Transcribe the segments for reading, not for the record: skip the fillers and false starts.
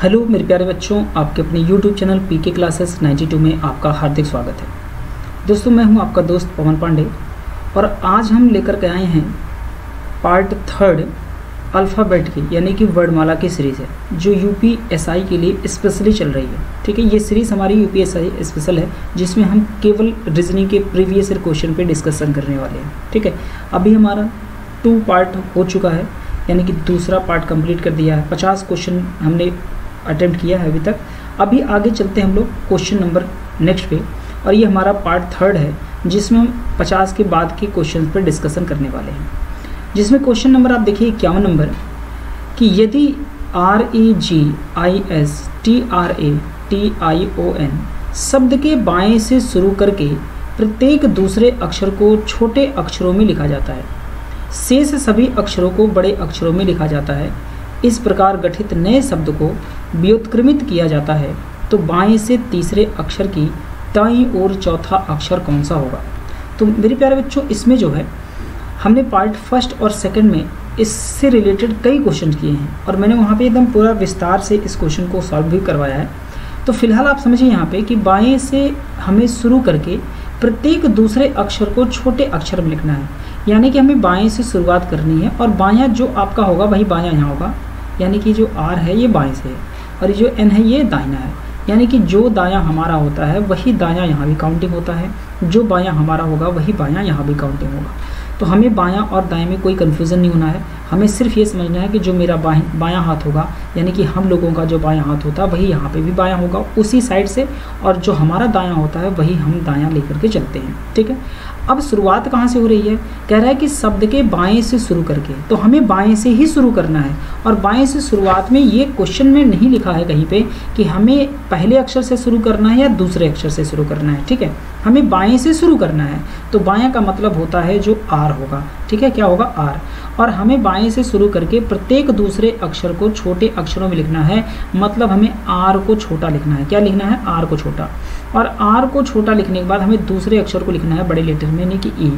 Hello मेरे प्यारे बच्चों, आपके अपने YouTube चैनल पीके क्लासेस 92 में आपका हार्दिक स्वागत है। दोस्तों, मैं हूं आपका दोस्त पवन पांडे और आज हम लेकर के आए हैं पार्ट 3 अल्फ़ाबेट की यानी कि वर्णमाला की सीरीज़ है जो यूपीएसआई के लिए स्पेशली चल रही है। ठीक है, ये सीरीज़ हमारी यूपीएसआई स्पेशल है जिसमें हम केवल रीजनिंग के प्रीवियस ईयर क्वेश्चन पे डिस्कशन करने वाले हैं। ठीक है, अभी हमारा 2 पार्ट हो चुका है यानी कि दूसरा पार्ट कंप्लीट कर दिया है। 50 क्वेश्चन हमने अटेम्प्ट किया है अभी तक। अभी आगे चलते हैं हम लोग क्वेश्चन नंबर नेक्स्ट पे, और ये हमारा पार्ट 3 है जिसमें हम 50 के बाद के क्वेश्चन पर डिस्कशन करने वाले हैं। जिसमें क्वेश्चन नंबर आप देखिए 51 नंबर कि यदि REGISTRATION शब्द के बाएं से शुरू करके प्रत्येक दूसरे अक्षर को छोटे अक्षरों में लिखा जाता है, शेष सभी अक्षरों को बड़े अक्षरों में लिखा जाता है, इस प्रकार गठित नए शब्द को व्युत्क्रमित किया जाता है, तो बाएं से तीसरे अक्षर की दाईं ओर चौथा अक्षर कौन सा होगा। तो मेरे प्यारे बच्चों, इसमें जो है हमने पार्ट 1 और 2 में इससे रिलेटेड कई क्वेश्चन किए हैं और मैंने वहाँ पे एकदम पूरा विस्तार से इस क्वेश्चन को सॉल्व भी करवाया है। तो फिलहाल आप समझिए यहाँ पे कि बाएं से हमें शुरू करके प्रत्येक दूसरे अक्षर को छोटे अक्षर में लिखना है, यानी कि हमें बाएं से शुरुआत करनी है और बायां जो आपका होगा वही बायां यहाँ होगा, यानी कि जो R है ये बाएं से है और ये जो N है ये दाहिना है, यानी कि जो दायां हमारा होता है वही दायां यहाँ भी काउंटिंग होता है, जो बायां हमारा होगा वही बायां यहाँ भी काउंटिंग होगा। तो हमें बायां और दाएं में कोई कन्फ्यूज़न नहीं होना है, हमें सिर्फ ये समझना है कि जो मेरा बायां हाथ होगा यानी कि हम लोगों का जो बायां हाथ होता है वही यहाँ पे भी बायां होगा उसी साइड से, और जो हमारा दायां होता है वही हम दायां लेकर के चलते हैं। ठीक है, अब शुरुआत कहाँ से हो रही है, कह रहा है कि शब्द के बाएं से शुरू करके, तो हमें बाएं से ही शुरू करना है। और बाएं से शुरुआत में ये क्वेश्चन में नहीं लिखा है कहीं पे कि हमें पहले अक्षर से शुरू करना है या दूसरे अक्षर से शुरू करना है। ठीक है, हमें बाएं से शुरू करना है, तो बायां का मतलब होता है जो R होगा। ठीक है, क्या होगा R, और हमें बाएं से शुरू करके प्रत्येक दूसरे अक्षर को छोटे अक्षरों में लिखना है, मतलब हमें R को छोटा लिखना है। क्या लिखना है, R को छोटा, और R को छोटा लिखने के बाद हमें दूसरे अक्षर को लिखना है बड़े लेटर में यानी कि E,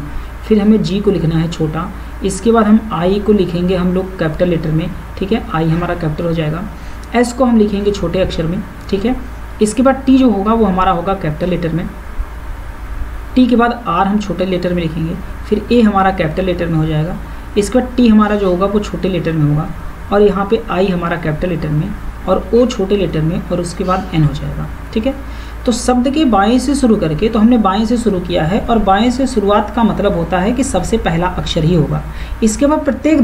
फिर हमें G को लिखना है छोटा, इसके बाद हम I को लिखेंगे हम लोग कैपिटल लेटर में। ठीक है, I हमारा कैपिटल हो जाएगा, S को हम लिखेंगे छोटे अक्षर में। ठीक है, इसके बाद T जो होगा वो हमारा होगा कैपिटल लेटर में, T के बाद R हम छोटे लेटर में लिखेंगे, फिर A हमारा कैपिटल लेटर में हो जाएगा, इसके बाद T हमारा जो होगा वो छोटे लेटर में होगा, और यहाँ पे I हमारा कैपिटल लेटर में और O छोटे लेटर में, और उसके बाद N हो जाएगा। ठीक है, तो शब्द के बाएं से शुरू करके, तो हमने बाएं से शुरू किया है और बाएं से शुरुआत का मतलब होता है कि सबसे पहला अक्षर ही होगा। इसके बाद प्रत्येक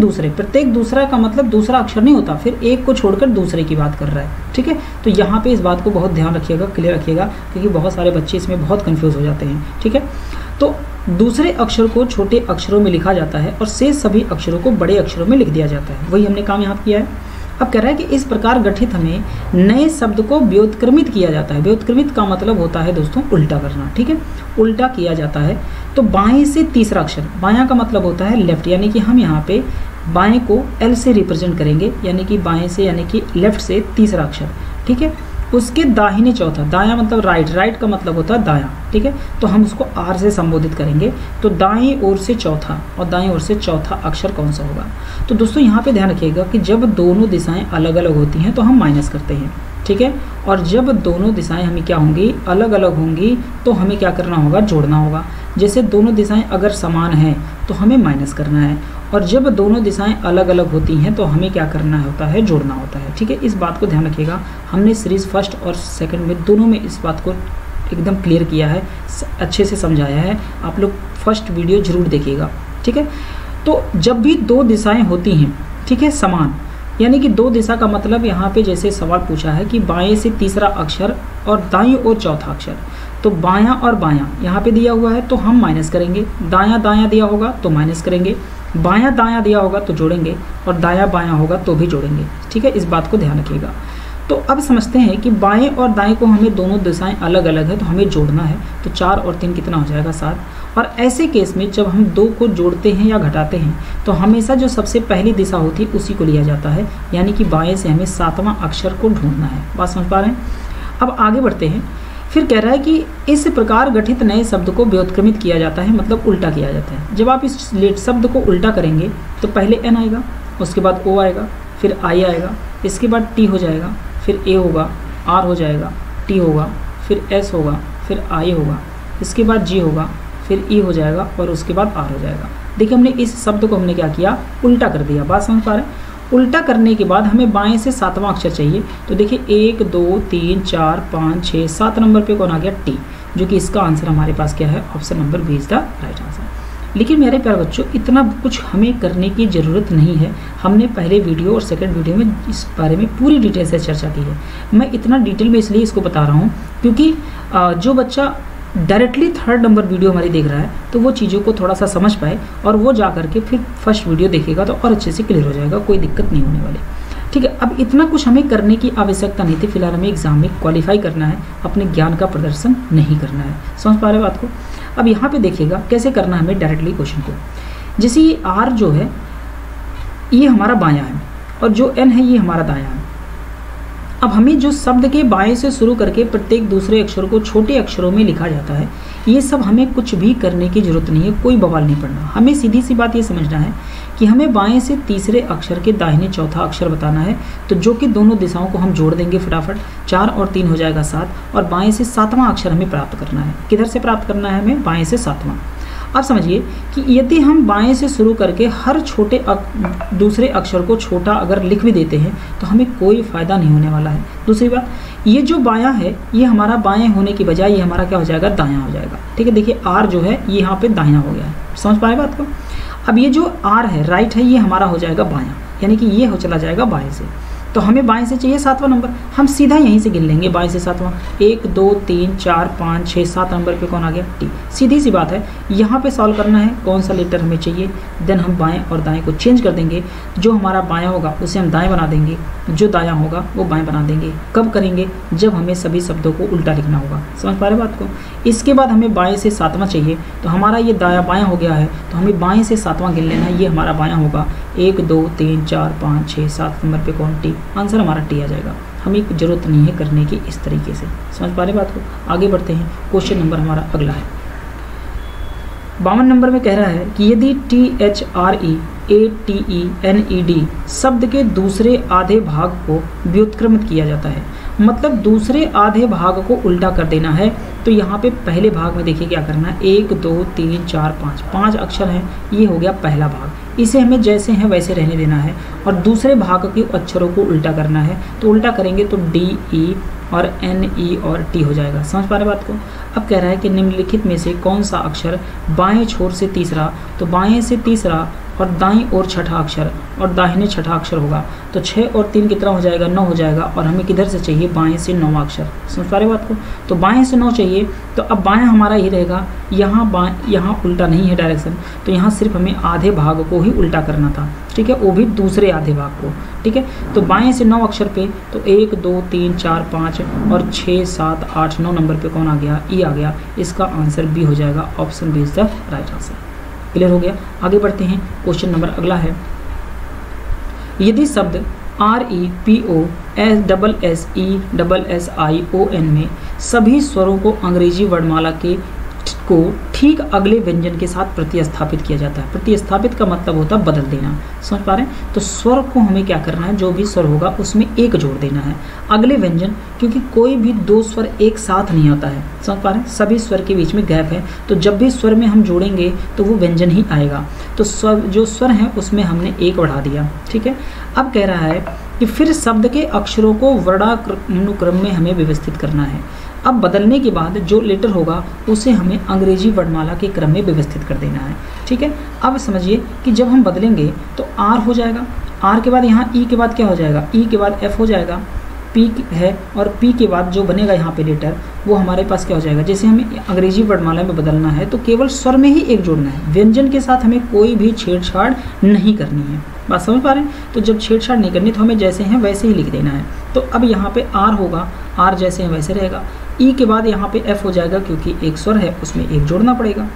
दूसरा का मतलब दूसरा अक्षर नहीं होता, फिर एक को छोड़कर दूसरे की बात कर रहा है। ठीक है, तो यहाँ पे इस बात को बहुत ध्यान रखिएगा, क्लियर रखिएगा, क्योंकि बहुत सारे बच्चे इसमें बहुत कन्फ्यूज़ हो जाते हैं। ठीक है, तो दूसरे अक्षर को छोटे अक्षरों में लिखा जाता है और शेष सभी अक्षरों को बड़े अक्षरों में लिख दिया जाता है, वही हमने काम यहाँ किया है। अब कह रहा है कि इस प्रकार गठित हमें नए शब्द को व्युत्क्रमित किया जाता है। व्युत्क्रमित का मतलब होता है दोस्तों उल्टा करना। ठीक है, उल्टा किया जाता है, तो बाएं से तीसरा अक्षर, बायां का मतलब होता है लेफ्ट, यानी कि हम यहाँ पे बाएं को L से रिप्रेजेंट करेंगे, यानी कि बाएं से यानी कि लेफ्ट से तीसरा अक्षर। ठीक है, उसके दाहिने चौथा, दायां मतलब राइट का मतलब होता है दायां। ठीक है, तो हम उसको R से संबोधित करेंगे, तो दाईं ओर से चौथा, और दाईं ओर से चौथा अक्षर कौन सा होगा। तो दोस्तों यहाँ पे ध्यान रखिएगा कि जब दोनों दिशाएं अलग अलग होती हैं तो हम माइनस करते हैं। ठीक है, और जब दोनों दिशाएं हमें क्या होंगी, अलग अलग होंगी, तो हमें क्या करना होगा, जोड़ना होगा। जैसे दोनों दिशाएं अगर समान हैं तो हमें माइनस करना है, और जब दोनों दिशाएं अलग अलग होती हैं तो हमें क्या करना होता है, जोड़ना होता है। ठीक है, इस बात को ध्यान रखिएगा, हमने सीरीज़ 1 और 2 में दोनों में इस बात को एकदम क्लियर किया है, अच्छे से समझाया है। आप लोग फर्स्ट वीडियो जरूर देखिएगा। ठीक है, तो जब भी दो दिशाएं होती हैं, ठीक है, समान, यानी कि दो दिशा का मतलब यहाँ पे जैसे सवाल पूछा है कि बाएं से तीसरा अक्षर और दाईं ओर चौथा अक्षर, तो बायां और बायां यहाँ पे दिया हुआ है तो हम माइनस करेंगे, दायां दायां दिया होगा तो माइनस करेंगे, बायां दायां दिया होगा तो जोड़ेंगे, और दायां बायां होगा तो भी जोड़ेंगे। ठीक है, इस बात को ध्यान रखिएगा। तो अब समझते हैं कि बाएं और दाएं को हमें दोनों दिशाएं अलग अलग है तो हमें जोड़ना है, तो 4 और 3 कितना हो जाएगा, 7। और ऐसे केस में जब हम 2 को जोड़ते हैं या घटाते हैं तो हमेशा जो सबसे पहली दिशा होती है उसी को लिया जाता है, यानी कि बाएं से हमें 7वां अक्षर को ढूंढना है। बात समझ पा रहे हैं। अब आगे बढ़ते हैं, फिर कह रहा है कि इस प्रकार गठित नए शब्द को व्युत्क्रमित किया जाता है, मतलब उल्टा किया जाता है। जब आप इस शब्द को उल्टा करेंगे तो पहले N आएगा, उसके बाद O आएगा, फिर I आएगा, इसके बाद T हो जाएगा, फिर ए होगा, आर हो जाएगा, टी होगा, फिर एस होगा, फिर आई होगा, इसके बाद जी होगा, फिर ई हो जाएगा और उसके बाद आर हो जाएगा। देखिए हमने इस शब्द को हमने क्या किया, उल्टा कर दिया। बात समझ पा रहे हैं? उल्टा करने के बाद हमें बाएं से 7वां अक्षर चाहिए। तो देखिए 1 2 3 4 5 6 7 नंबर पे कौन आ गया, टी, जो कि इसका आंसर हमारे पास क्या है, option number B is the right answer. लेकिन मेरे प्यारे बच्चों, इतना कुछ हमें करने की ज़रूरत नहीं है। हमने पहले वीडियो और सेकंड वीडियो में इस बारे में पूरी डिटेल से चर्चा की है। मैं इतना डिटेल में इसलिए इसको बता रहा हूँ क्योंकि जो बच्चा डायरेक्टली 3rd नंबर वीडियो हमारी देख रहा है तो वो चीज़ों को थोड़ा सा समझ पाए और वो जा करके फिर फर्स्ट वीडियो देखेगा तो और अच्छे से क्लियर हो जाएगा, कोई दिक्कत नहीं होने वाली। ठीक है, अब इतना कुछ हमें करने की आवश्यकता नहीं थी। फिलहाल हमें एग्जाम में क्वालिफाई करना है, अपने ज्ञान का प्रदर्शन नहीं करना है। समझ पा रहे हो बात को? अब यहाँ पे देखिएगा कैसे करना है हमें डायरेक्टली क्वेश्चन को। जैसे ये आर जो है ये हमारा बायां है और जो एन है ये हमारा दायां है। अब हमें जो शब्द के बाएं से शुरू करके प्रत्येक दूसरे अक्षर को छोटे अक्षरों में लिखा जाता है, ये सब हमें कुछ भी करने की जरूरत नहीं है, कोई बवाल नहीं पड़ना। हमें सीधी सी बात ये समझना है कि हमें बाएं से तीसरे अक्षर के दाहिने चौथा अक्षर बताना है, तो जो कि दोनों दिशाओं को हम जोड़ देंगे फटाफट, 4 और 3 हो जाएगा 7, और बाएं से 7वां अक्षर हमें प्राप्त करना है। किधर से प्राप्त करना है हमें, बाएं से 7वां। अब समझिए कि यदि हम बाएं से शुरू करके हर छोटे दूसरे अक्षर को छोटा अगर लिख भी देते हैं तो हमें कोई फ़ायदा नहीं होने वाला है। दूसरी बात, ये जो बायां है ये हमारा बाएं होने की बजाय ये हमारा क्या हो जाएगा, दायां हो जाएगा। ठीक है, देखिए आर जो है ये यहाँ पे दायां हो गया है। समझ पाए बात को? अब ये जो आर है राइट है ये हमारा हो जाएगा बायां, यानी कि ये हो चला जाएगा बाएं से। तो हमें बाएं से चाहिए 7वां नंबर, हम सीधा यहीं से गिन लेंगे बाएं से 7वां। 1 2 3 4 5 6 7 नंबर पे कौन आ गया, टी। सीधी सी बात है, यहाँ पे सॉल्व करना है कौन सा लेटर हमें चाहिए, देन हम बाएं और दाएं को चेंज कर देंगे। जो हमारा बायां होगा उसे हम दाएं बना देंगे, जो दायां होगा वो बाएं बना देंगे। कब करेंगे, जब हमें सभी शब्दों को उल्टा लिखना होगा। समझ पा रहे बात को? इसके बाद हमें बाएं से 7वां चाहिए, तो हमारा ये दायां बायां हो गया है, तो हमें बाएं से 7वां गिन लेना है। ये हमारा बायां होगा, 1 2 3 4 5 6 7 नंबर पे कौन, टी। आंसर हमारा टी आ जाएगा। हमें जरूरत नहीं है करने की इस तरीके से। समझ पा रहे बात को? आगे बढ़ते हैं। क्वेश्चन नंबर हमारा अगला है 52 नंबर में कह रहा है कि यदि THREATENED शब्द के दूसरे आधे भाग को व्युत्क्रमित किया जाता है, मतलब दूसरे आधे भाग को उल्टा कर देना है, तो यहाँ पे पहले भाग में देखिए क्या करना है, 1 2 3 4 5 अक्षर हैं, ये हो गया पहला भाग। इसे हमें जैसे हैं वैसे रहने देना है और दूसरे भाग के अक्षरों को उल्टा करना है। तो उल्टा करेंगे तो DE और NE और T हो जाएगा। समझ पा रहे बात को? अब कह रहा है कि निम्नलिखित में से कौन सा अक्षर बाएं छोर से तीसरा, तो बाएं से तीसरा और दाईं ओर छठा अक्षर और दाहिने छठा अक्षर होगा। तो 6 और 3 कितना हो जाएगा, 9 हो जाएगा। और हमें किधर से चाहिए, बाएं से 9वां अक्षर। समझ पा रहे बात को? तो बाएं से 9 चाहिए, तो अब बाएं हमारा ही रहेगा, यहाँ उल्टा नहीं है डायरेक्शन, तो यहाँ सिर्फ हमें आधे भाग को ही उल्टा करना था। ठीक है, वो भी दूसरे आधे भाग को। ठीक है, तो बाएं से 9 अक्षर पे तो 1 2 3 4 5 और 6 7 8 9 नंबर पे कौन आ गया, ई आ गया। इसका आंसर बी हो जाएगा, option B is the right answer. Clear हो गया? आगे बढ़ते हैं। क्वेश्चन नंबर अगला है, यदि शब्द REPOSSESSION में सभी स्वरों को अंग्रेजी वर्णमाला को ठीक अगले व्यंजन के साथ प्रतिस्थापित किया जाता है। प्रतिस्थापित का मतलब होता है बदल देना। समझ पा रहे हैं? तो स्वर को हमें क्या करना है, जो भी स्वर होगा उसमें एक जोड़ देना है अगले व्यंजन, क्योंकि कोई भी दो स्वर एक साथ नहीं आता है। समझ पा रहे हैं? सभी स्वर के बीच में गैप है, तो जब भी स्वर में हम जोड़ेंगे तो वो व्यंजन ही आएगा। तो स्वर जो स्वर हैं उसमें हमने एक बढ़ा दिया। ठीक है, अब कह रहा है कि फिर शब्द के अक्षरों को वर्णानुक्रम में हमें व्यवस्थित करना है। अब बदलने के बाद जो लेटर होगा उसे हमें अंग्रेजी वर्णमाला के क्रम में व्यवस्थित कर देना है। ठीक है, अब समझिए कि जब हम बदलेंगे तो आर हो जाएगा, आर के बाद यहाँ ई के बाद क्या हो जाएगा, ई के बाद एफ हो जाएगा, पी है और पी के बाद जो बनेगा यहाँ पे लेटर वो हमारे पास क्या हो जाएगा। जैसे हमें अंग्रेजी वर्णमाला में बदलना है तो केवल स्वर में ही एक जोड़ना है, व्यंजन के साथ हमें कोई भी छेड़छाड़ नहीं करनी है। बात समझ पा रहे हैं? तो जब छेड़छाड़ नहीं करनी तो हमें जैसे हैं वैसे ही लिख देना है। तो अब यहाँ पे आर होगा, आर जैसे हैं वैसे रहेगा। ई के बाद यहाँ पे एफ हो जाएगा, क्योंकि एक स्वर है उसमें एक जोड़ना पड़ेगा।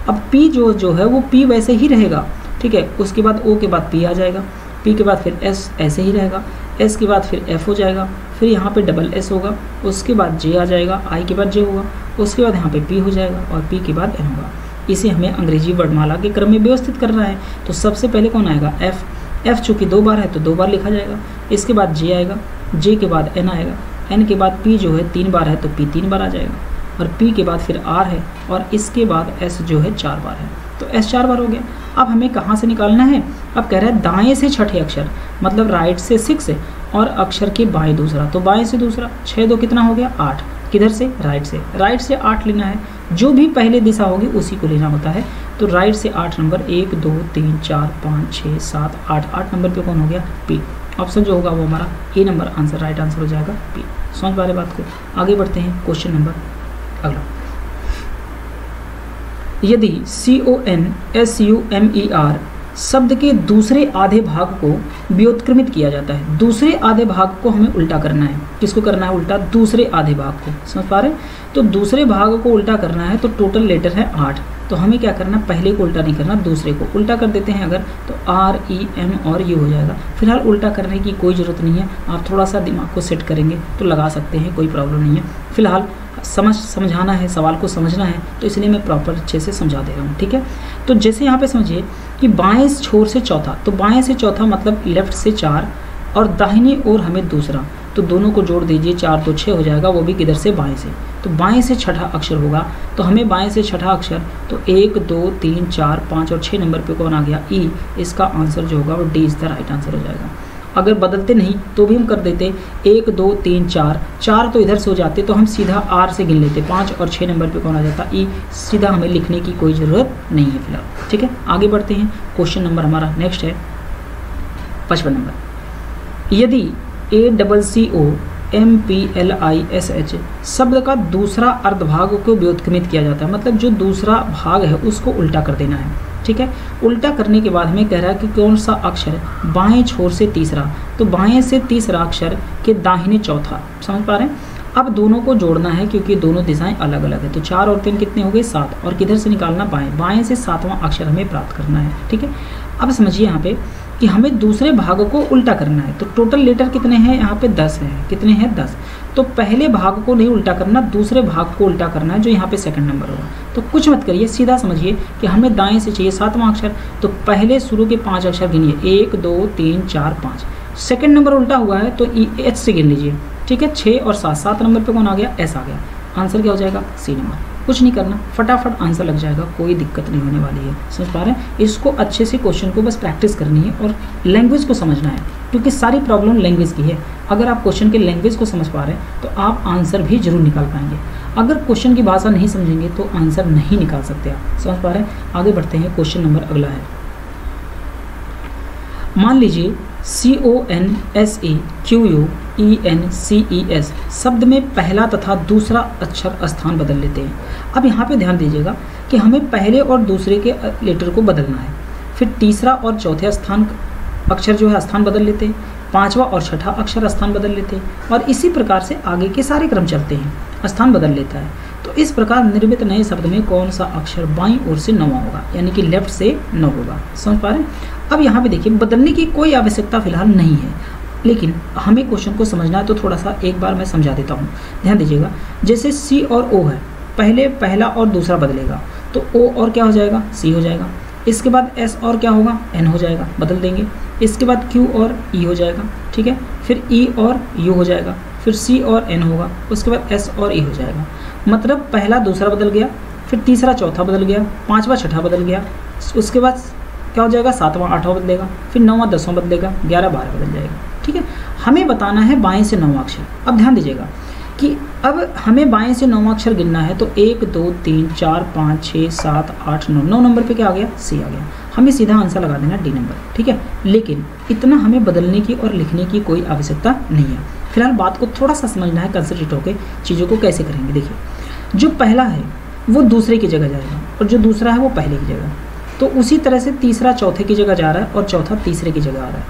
अब पी जो है वो पी वैसे ही रहेगा। ठीक है, उसके बाद ओ के बाद पी आ जाएगा, पी के बाद फिर एस ऐसे ही रहेगा, एस के बाद फिर एफ हो जाएगा, फिर यहाँ पे डबल एस होगा, उसके बाद जे आ जाएगा, आई के बाद जे होगा, उसके बाद यहाँ पे पी हो जाएगा और पी के बाद एन होगा। इसे हमें अंग्रेजी वर्णमाला के क्रम में व्यवस्थित करना है। तो सबसे पहले कौन आएगा, एफ। एफ चूँकि 2 बार है तो 2 बार लिखा जाएगा। इसके बाद जे आएगा, जे के बाद एन आएगा, एन के बाद पी जो है 3 बार है तो पी 3 बार आ जाएगा, और पी के बाद फिर आर है, और इसके बाद एस जो है 4 बार है, तो एस 4 बार हो गया। अब हमें कहाँ से निकालना है, अब कह रहा है दाएं से छठे अक्षर, मतलब राइट से 6 है और अक्षर के बाएं दूसरा, तो बाएं से दूसरा 6 2 कितना हो गया 8, किधर से राइट से, राइट से 8 लेना है, जो भी पहले दिशा होगी उसी को लेना होता है। तो राइट से 8 नंबर 1 2 3 4 5 6 7 8, 8 नंबर पे कौन हो गया पी। ऑप्शन जो होगा वो हमारा ए नंबर आंसर, राइट आंसर हो जाएगा पी। समझ पा रहे बात को, आगे बढ़ते हैं क्वेश्चन नंबर अगला। यदि CONSUMER शब्द के दूसरे आधे भाग को व्युत्क्रमित किया जाता है, दूसरे आधे भाग को हमें उल्टा करना है, किसको करना है उल्टा, दूसरे आधे भाग को, समझ पा रहे हैं। तो दूसरे भाग को उल्टा करना है, तो टोटल लेटर है 8, तो हमें क्या करना, पहले को उल्टा नहीं करना, दूसरे को उल्टा कर देते हैं अगर, तो REM और U हो जाएगा। फिलहाल उल्टा करने की कोई ज़रूरत नहीं है, आप थोड़ा सा दिमाग को सेट करेंगे तो लगा सकते हैं, कोई प्रॉब्लम नहीं है। फिलहाल समझाना है, सवाल को समझना है, तो इसलिए मैं प्रॉपर अच्छे से समझा दे रहा हूँ, ठीक है। तो जैसे यहाँ पे समझिए कि बाएं छोर से चौथा, तो बाएं से चौथा मतलब लेफ्ट से 4 और दाहिनी ओर हमें दूसरा, तो दोनों को जोड़ दीजिए, 4 तो 6 हो जाएगा, वो भी किधर से बाएं से, तो बाएं से छठा अक्षर होगा, तो हमें बाएं से छठा अक्षर, तो 1 2 3 4 5 और 6 नंबर पे कौन आ गया ई, इसका आंसर जो होगा वो D is the right answer हो जाएगा। अगर बदलते नहीं तो भी हम कर देते 1 2 3 4 तो इधर से हो जाते, तो हम सीधा आर से गिन लेते, 5 और 6 नंबर पे कौन आ जाता ई, सीधा हमें लिखने की कोई ज़रूरत नहीं है फिलहाल, ठीक है। आगे बढ़ते हैं, क्वेश्चन नंबर हमारा नेक्स्ट है 55 नंबर। यदि ACCOMPLISH शब्द का दूसरा अर्धभाग को व्युत्क्रमित किया जाता है, मतलब जो दूसरा भाग है उसको उल्टा कर देना है, ठीक है। उल्टा करने के बाद हमें कह रहा है कि कौन सा अक्षर, बाएं छोर से तीसरा, तो बाएं से तीसरा अक्षर के दाहिने चौथा, समझ पा रहे हैं। अब दोनों को जोड़ना है क्योंकि दोनों दिशाएं अलग अलग है, तो 4 और 3 कितने हो गए 7, और किधर से निकालना बाएं, बाएं से 7वां अक्षर हमें प्राप्त करना है, ठीक है। अब समझिए यहाँ पे कि हमें दूसरे भाग को उल्टा करना है, तो टोटल लेटर कितने हैं यहाँ पे 10 हैं, कितने हैं 10, तो पहले भाग को नहीं उल्टा करना, दूसरे भाग को उल्टा करना है, जो यहाँ पे सेकंड नंबर होगा। तो कुछ मत करिए, सीधा समझिए कि हमें दाएं से चाहिए 7वां अक्षर, तो पहले शुरू के 5 अक्षर गिनिए, 1 2 3 4 5, सेकंड नंबर उल्टा हुआ है तो एच से गिन लीजिए, ठीक है। 6 और 7 नंबर पे कौन आ गया, एस आ गया, आंसर क्या हो जाएगा सी नंबर। कुछ नहीं करना, फटाफट आंसर लग जाएगा, कोई दिक्कत नहीं होने वाली है, समझ पा रहे हैं। इसको अच्छे से क्वेश्चन को बस प्रैक्टिस करनी है और लैंग्वेज को समझना है, क्योंकि सारी प्रॉब्लम लैंग्वेज की है। अगर आप क्वेश्चन के लैंग्वेज को समझ पा रहे हैं तो आप आंसर भी जरूर निकाल पाएंगे। अगर क्वेश्चन की भाषा नहीं समझेंगे तो आंसर नहीं निकाल सकते आप, समझ पा रहे हैं। आगे बढ़ते हैं, क्वेश्चन नंबर अगला है। मान लीजिए CONSEQUENCES शब्द में पहला तथा दूसरा अक्षर स्थान बदल लेते हैं। अब यहाँ पे ध्यान दीजिएगा कि हमें पहले और दूसरे के लेटर को बदलना है, फिर तीसरा और चौथे स्थान अक्षर जो है स्थान बदल लेते हैं, 5वां और छठा अक्षर स्थान बदल लेते हैं, और इसी प्रकार से आगे के सारे क्रम चलते हैं, स्थान बदल लेता है। तो इस प्रकार निर्मित नए शब्द में कौन सा अक्षर बाईं ओर से 9वां होगा, यानी कि लेफ्ट से 9 होगा, समझ पा रहे हैं। अब यहाँ पे देखिए, बदलने की कोई आवश्यकता फिलहाल नहीं है, लेकिन हमें क्वेश्चन को समझना है, तो थोड़ा सा एक बार मैं समझा देता हूँ, ध्यान दीजिएगा। जैसे सी और ओ है, पहले पहला और दूसरा बदलेगा, तो ओ और क्या हो जाएगा सी हो जाएगा, इसके बाद एस और क्या होगा एन हो जाएगा, बदल देंगे, इसके बाद क्यू और ई हो जाएगा, ठीक है, फिर ई और यू हो जाएगा, फिर सी और एन होगा, उसके बाद एस और ई हो जाएगा। मतलब पहला दूसरा बदल गया, फिर तीसरा चौथा बदल गया, 5वां छठा बदल गया, उसके बाद क्या हो जाएगा 7वां 8वां बदलेगा, फिर 9वां 10वां बदलेगा, 11 12 बदल जाएगा, ठीक है। हमें बताना है बाएं से 9वां अक्षर। अब ध्यान दीजिएगा कि अब हमें बाएं से 9वां अक्षर गिनना है, तो 1 2 3 4 5 6 7 8 9 नंबर पे क्या आ गया सी आ गया, हमें सीधा आंसर लगा देना डी नंबर, ठीक है। लेकिन इतना हमें बदलने की और लिखने की कोई आवश्यकता नहीं है। फिलहाल बात को थोड़ा सा समझना है, कंसंट्रेट होकर चीज़ों को कैसे करेंगे। देखिए, जो पहला है वो दूसरे की जगह जाएगा और जो दूसरा है वो पहले की जगह, तो उसी तरह से तीसरा चौथे की जगह जा रहा है और चौथा तीसरे की जगह आ रहा है।